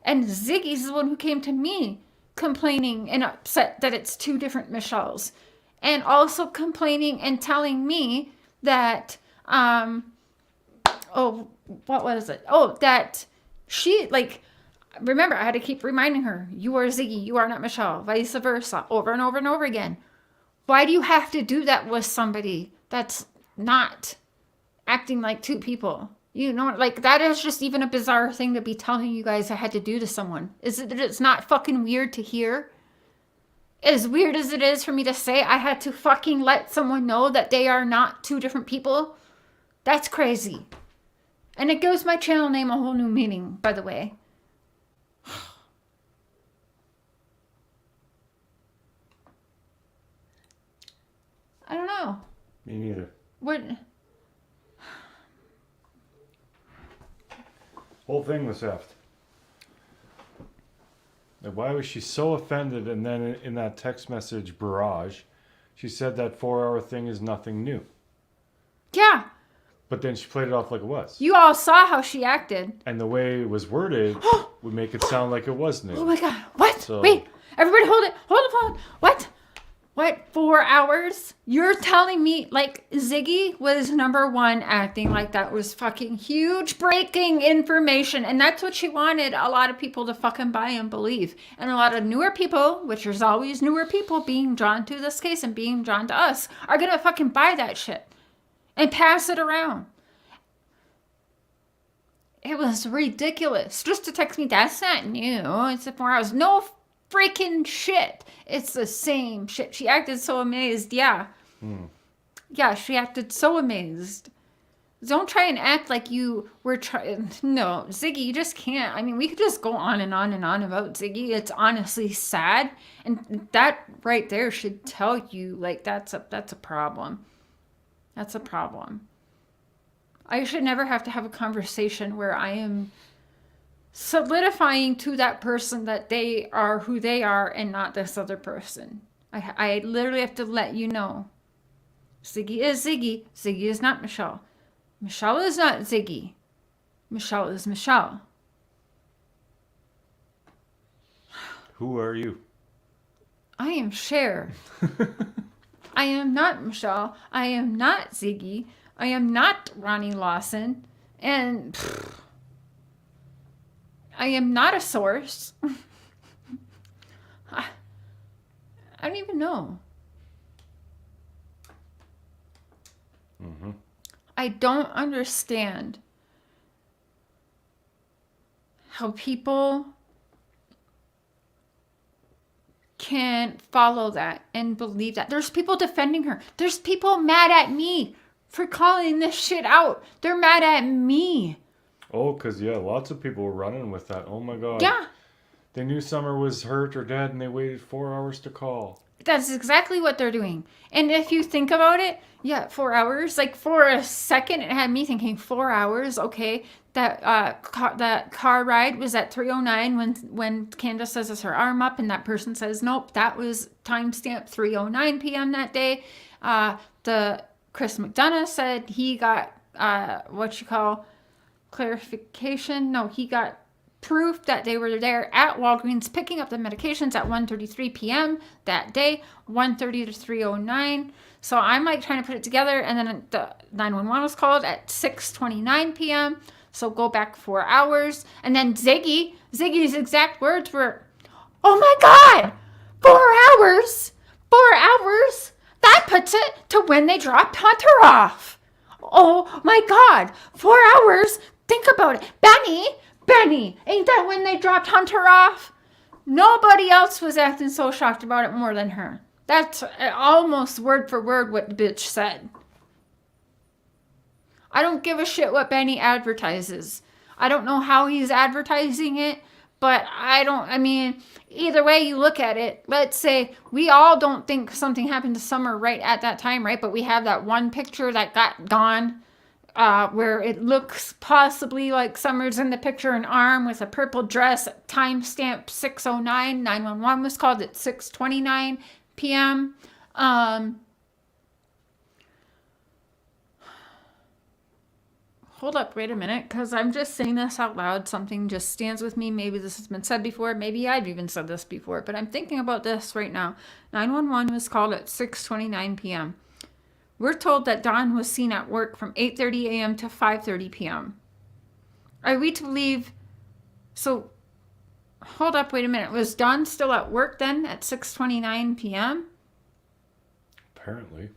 And Ziggy's the one who came to me complaining and upset that it's two different Michelles. And also complaining and telling me that, what was it? Oh, that she, like, remember, I had to keep reminding her, you are Ziggy, you are not Michelle, vice versa, over and over and over again. Why do you have to do that with somebody that's not acting like two people? You know, like, that is just even a bizarre thing to be telling you guys I had to do to someone. Is it that it's not fucking weird to hear? As weird as it is for me to say, I had to fucking let someone know that they are not two different people. That's crazy. And it gives my channel name a whole new meaning, by the way. know. Me neither. What? Whole thing was effed. Like, why was she so offended? And then in that text message barrage, she said that 4-hour thing is nothing new. Yeah. But then she played it off like it was. You all saw how she acted. And the way it was worded would make it sound like it was new. Oh my God. What? So- Wait. Everybody hold it. Hold the phone. What? What? 4 hours? You're telling me, like, Ziggy was number one acting like that was fucking huge breaking information. And that's what she wanted a lot of people to fucking buy and believe. And a lot of newer people, which there's always newer people being drawn to this case and being drawn to us, are going to fucking buy that shit and pass it around. It was ridiculous. Just to text me, that's not new. It's 4 hours. No freaking shit. It's the same shit. She acted so amazed. Yeah. Yeah, she acted so amazed. Don't try and act like you were trying. No, Ziggy, you just can't. I mean, we could just go on and on and on about Ziggy. It's honestly sad. And that right there should tell you, like, that's a problem. That's a problem. I should never have to have a conversation where I am solidifying to that person that they are who they are and not this other person. I literally have to let you know. Ziggy is Ziggy. Ziggy is not Michelle. Michelle is not Ziggy. Michelle is Michelle. Who are you? I am Cher. I am not Michelle. I am not Ziggy. I am not Ronnie Lawson. And I am not a source. I don't even know. I don't understand how people can follow that and believe that. There's people defending her. There's people mad at me for calling this shit out. They're mad at me. Oh, because, yeah, lots of people were running with that. Oh, my God. Yeah. They knew Summer was hurt or dead, and they waited 4 hours to call. That's exactly what they're doing. And if you think about it, yeah, 4 hours. Like, for a second, it had me thinking 4 hours. Okay, that car ride was at 3:09 when Candace says her arm up, and that person says nope. That was timestamp 3:09 p.m. that day. The Chris McDonough said he got clarification. No, he got proof that they were there at Walgreens picking up the medications at 1:33 p.m. that day, 1:30 to 3:09. So I'm like trying to put it together, and then the 911 was called at 6:29 p.m. So go back 4 hours, and then Ziggy's exact words were, "Oh my God, 4 hours, 4 hours. That puts it to when they dropped Hunter off. Oh my God, 4 hours. Think about it, Benny, ain't that when they dropped Hunter off?" Nobody else was acting so shocked about it more than her. That's almost word for word what the bitch said. I don't give a shit what Benny advertises. I don't know how he's advertising it, but either way you look at it, let's say we all don't think something happened to Summer right at that time, right? But we have that one picture that got gone. Where it looks possibly like Summer's in the picture, an arm with a purple dress, timestamp 6:09. 911 was called at 6:29 p.m. Hold up, wait a minute, because I'm just saying this out loud. Something just stands with me. Maybe this has been said before. Maybe I've even said this before, but I'm thinking about this right now. 911 was called at 6:29 p.m. We're told that Dawn was seen at work from 8:30 a.m. to 5:30 p.m. Are we to believe... So, hold up, wait a minute. Was Dawn still at work then at 6:29 p.m.? Apparently.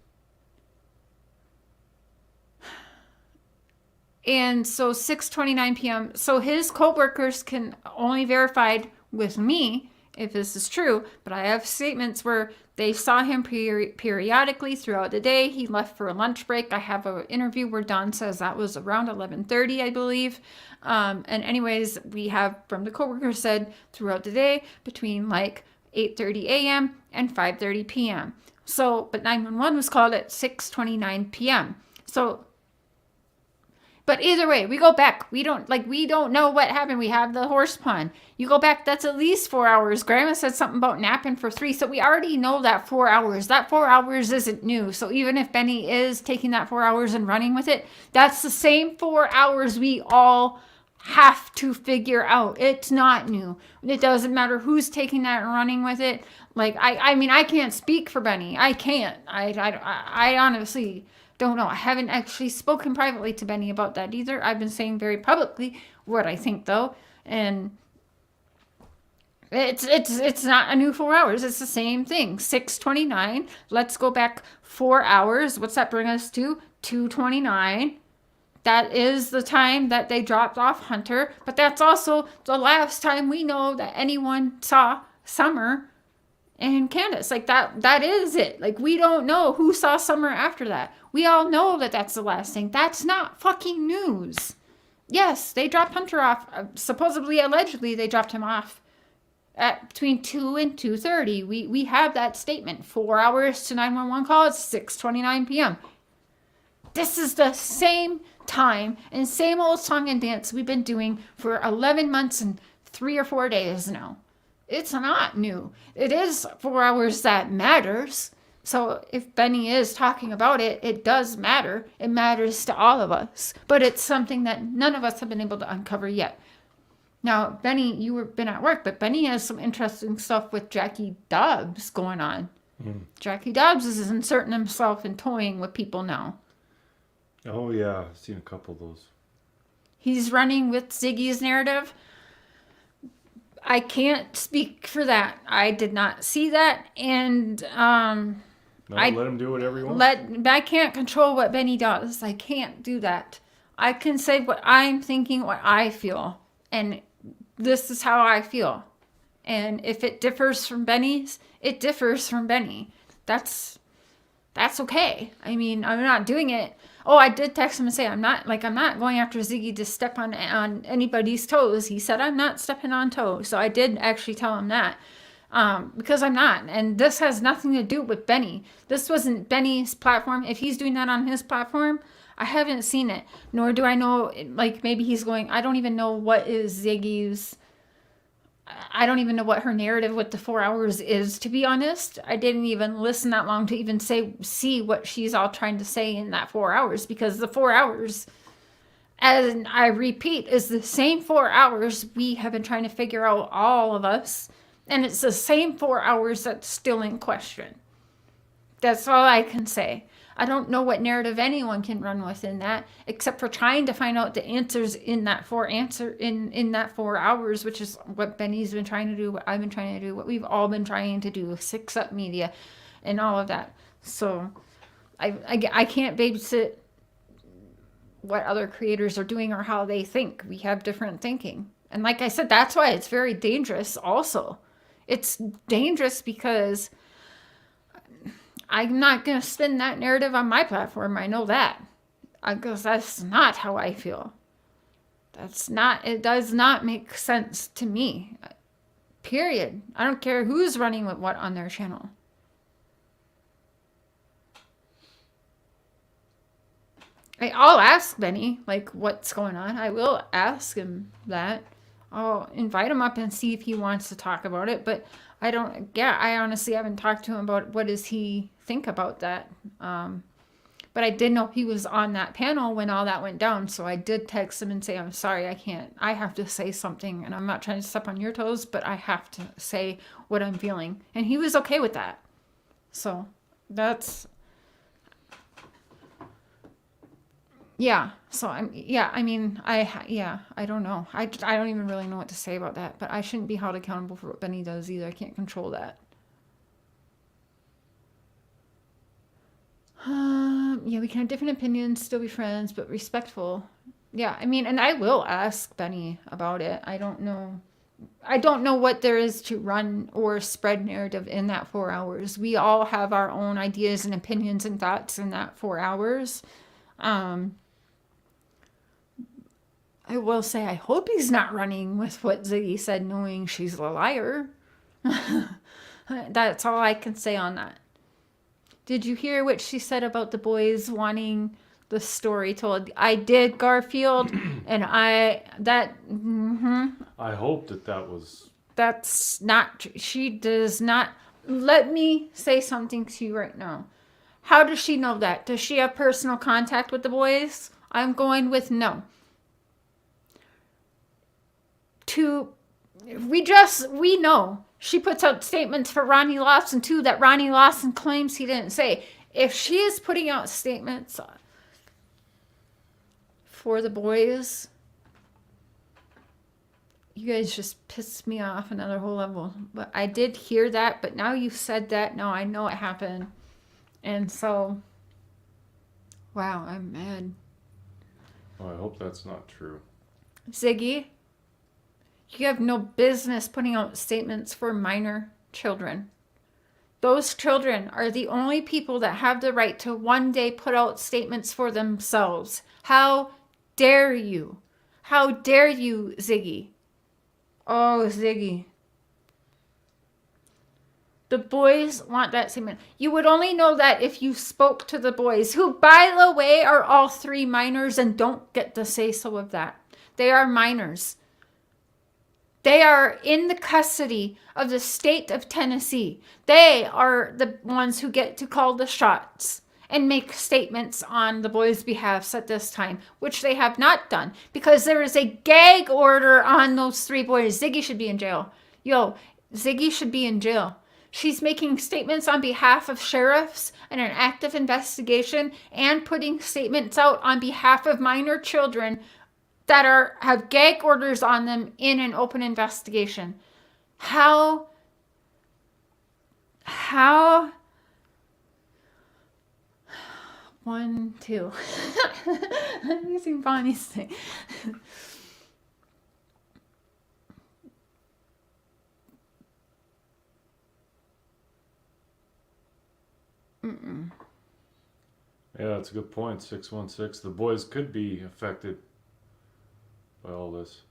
And so 6:29 p.m. So his co-workers can only verified with me if this is true, but I have statements where they saw him periodically throughout the day. He left for a lunch break. I have an interview where Dawn says that was around 11:30, I believe. And anyways, we have from the coworkers said throughout the day between like 8:30 a.m. and 5:30 p.m. So, but 911 was called at 6:29 p.m. So, but either way, we go back. We don't know what happened. We have the horse pond. You go back, that's at least 4 hours. Grandma said something about napping for 3. So we already know that 4 hours. That 4 hours isn't new. So even if Benny is taking that 4 hours and running with it, that's the same 4 hours we all have to figure out. It's not new. It doesn't matter who's taking that and running with it. Like, I mean, I can't speak for Benny. I can't. I honestly don't know. I haven't actually spoken privately to Benny about that either. I've been saying very publicly what I think, though. And it's not a new 4 hours. It's the same thing. 6:29. Let's go back 4 hours. What's that bring us to? 2:29. That is the time that they dropped off Hunter. But that's also the last time we know that anyone saw Summer and Candace. Like, that is it. Like, we don't know who saw Summer after that. We all know that that's the last thing. That's not fucking news. Yes, they dropped Hunter off. Supposedly, allegedly, they dropped him off at between 2 and 2:30. We have that statement. 4 hours to 911 call. It's 6:29 p.m. This is the same time and same old song and dance we've been doing for 11 months and 3 or 4 days now. It's not new. It is 4 hours that matters. So if Benny is talking about it, it does matter. It matters to all of us. But it's something that none of us have been able to uncover yet. Now, Benny, you were been at work, but Benny has some interesting stuff with Jackie Dobbs going on. Jackie Dobbs is inserting himself and toying with people now. Oh, yeah. I've seen a couple of those. He's running with Ziggy's narrative. I can't speak for that. I did not see that. And Let him do whatever he wants. I can't control what Benny does. I can't do that. I can say what I'm thinking, what I feel. And this is how I feel. And if it differs from Benny's, it differs from Benny. That's okay. I mean, I'm not doing it. Oh, I did text him and say I'm not going after Ziggy to step on anybody's toes. He said I'm not stepping on toes. So I did actually tell him that. Because I'm not. And this has nothing to do with Benny. This wasn't Benny's platform. If he's doing that on his platform, I haven't seen it. Nor do I know, like, maybe he's going, I don't even know what is Ziggy's, I don't even know what her narrative with the 4 hours is, to be honest. I didn't even listen that long to even see what she's all trying to say in that 4 hours, because the 4 hours, and I repeat, is the same 4 hours we have been trying to figure out, all of us, and it's the same 4 hours that's still in question. That's all I can say. I don't know what narrative anyone can run with in that, except for trying to find out the answers in that 4 hours, which is what Benny's been trying to do, what I've been trying to do, what we've all been trying to do, 6 Up Media, and all of that. So I can't babysit what other creators are doing or how they think. We have different thinking. And like I said, that's why it's very dangerous also. It's dangerous because I'm not going to spin that narrative on my platform. I know that. Because that's not how I feel. It does not make sense to me. Period. I don't care who's running with what on their channel. I'll ask Benny, like, what's going on. I will ask him that. I'll invite him up and see if he wants to talk about it. But I honestly haven't talked to him about what does he think about that. But I did know he was on that panel when all that went down. So I did text him and say, I'm sorry, I can't. I have to say something. And I'm not trying to step on your toes, but I have to say what I'm feeling. And he was okay with that. So that's... Yeah. So I don't know. I don't even really know what to say about that, but I shouldn't be held accountable for what Benny does either. I can't control that. Yeah, we can have different opinions, still be friends, but respectful. Yeah, I mean, and I will ask Benny about it. I don't know what there is to run or spread narrative in that 4 hours. We all have our own ideas and opinions and thoughts in that 4 hours. I will say, I hope he's not running with what Ziggy said, knowing she's a liar. That's all I can say on that. Did you hear what she said about the boys wanting the story told? I did, Garfield, and I hope that was. That's not. She does not. Let me say something to you right now. How does she know that? Does she have personal contact with the boys? I'm going with no. We know she puts out statements for Ronnie Lawson too that Ronnie Lawson claims he didn't say. If she is putting out statements for the boys, you guys just pissed me off another whole level. But I did hear that, but now you said that, now I know it happened. And so, wow, I'm mad. Oh, I hope that's not true. Ziggy, you have no business putting out statements for minor children. Those children are the only people that have the right to one day put out statements for themselves. How dare you? How dare you, Ziggy? Oh, Ziggy. The boys want that statement. You would only know that if you spoke to the boys, who, by the way, are all three minors and don't get the say-so of that. They are minors. They are in the custody of the state of Tennessee. They are the ones who get to call the shots and make statements on the boys' behalf at this time, which they have not done because there is a gag order on those three boys. Ziggy should be in jail. Ziggy should be in jail. She's making statements on behalf of sheriffs and an active investigation and putting statements out on behalf of minor children that have gag orders on them in an open investigation. How 1, 2. I'm using Bonnie's thing. Yeah, that's a good point. 616. The boys could be affected by all this.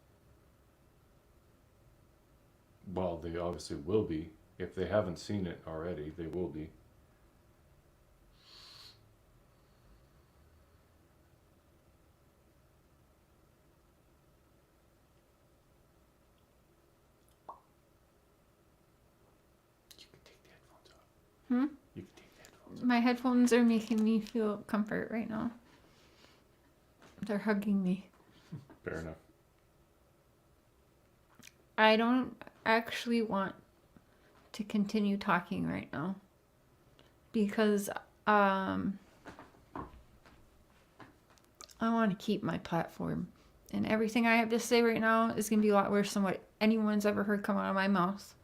Well, they obviously will be. If they haven't seen it already, they will be. You can take the headphones off. You can take the headphones off. My headphones are making me feel comfort right now. They're hugging me. Fair enough. I don't actually want to continue talking right now because I want to keep my platform, and everything I have to say right now is going to be a lot worse than what anyone's ever heard come out of my mouth,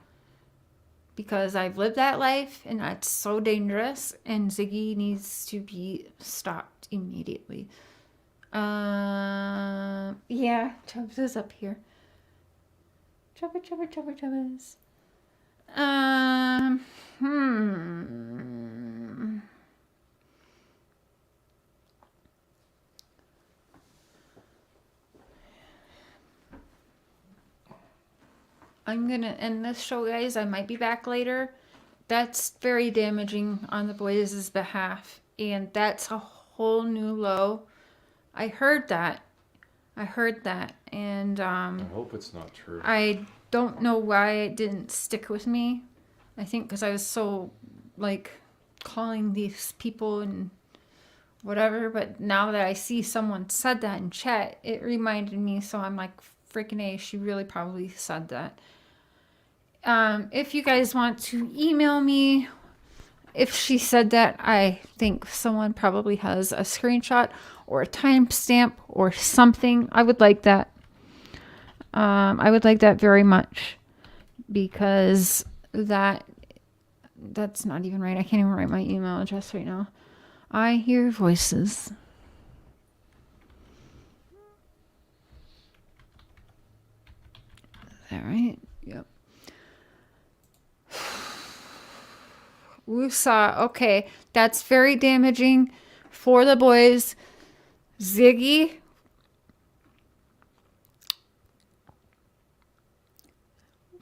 because I've lived that life and that's so dangerous, and Ziggy needs to be stopped immediately. Yeah, Chubbs is up here. Chubbs. I'm gonna end this show, guys. I might be back later. That's very damaging on the boys' behalf, and that's a whole new low. I heard that, and I hope it's not true. I don't know why it didn't stick with me. I think because I was so, calling these people and whatever, but now that I see someone said that in chat, it reminded me, so I'm like, freaking A, she really probably said that. If you guys want to email me, if she said that, I think someone probably has a screenshot or a timestamp or something. I would like that. I would like that very much, because that's not even right. I can't even write my email address right now. I hear voices. Is that right? Yep. Woosah. Okay, that's very damaging for the boys. Ziggy.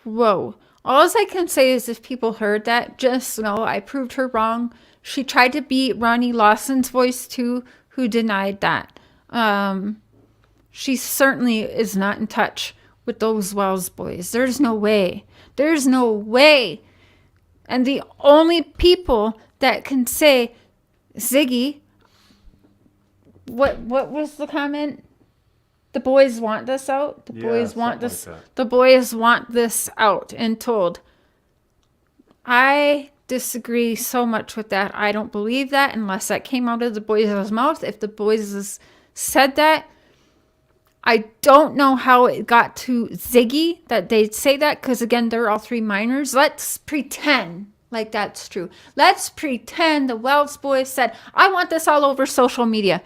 Whoa. All I can say is if people heard that, just know I proved her wrong. She tried to be Ronnie Lawson's voice too, who denied that. She certainly is not in touch with those Wells boys. There's no way. There's no way. And the only people that can say, Ziggy, what was the comment? The boys want this out. The boys want this. Like the boys want this out and told. I disagree so much with that. I don't believe that unless that came out of the boys' mouth. If the boys said that, I don't know how it got to Ziggy that they'd say that, because again, they're all three minors. Let's pretend like that's true. Let's pretend the Wells boys said, I want this all over social media.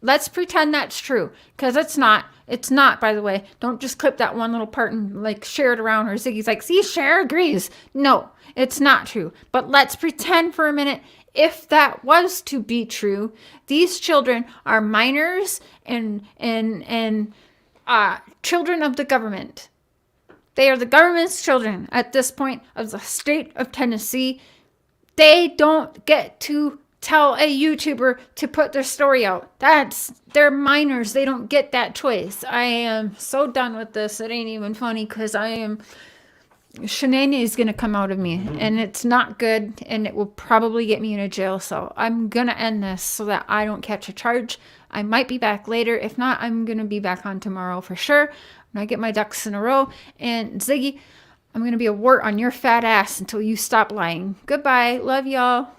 Let's pretend that's true, because it's not. It's not, by the way. Don't just clip that one little part and like share it around, or Ziggy's like, see, Cher agrees. No, it's not true. But let's pretend for a minute, if that was to be true, these children are minors and children of the government. They are the government's children at this point of the state of Tennessee. They don't get to tell a YouTuber to put their story out. They're minors. They don't get that choice. I am so done with this. It ain't even funny, because Shanae is going to come out of me, and it's not good, and it will probably get me in a jail. So I'm going to end this so that I don't catch a charge. I might be back later. If not, I'm going to be back on tomorrow for sure when I get my ducks in a row. And Ziggy, I'm going to be a wart on your fat ass until you stop lying. Goodbye. Love y'all.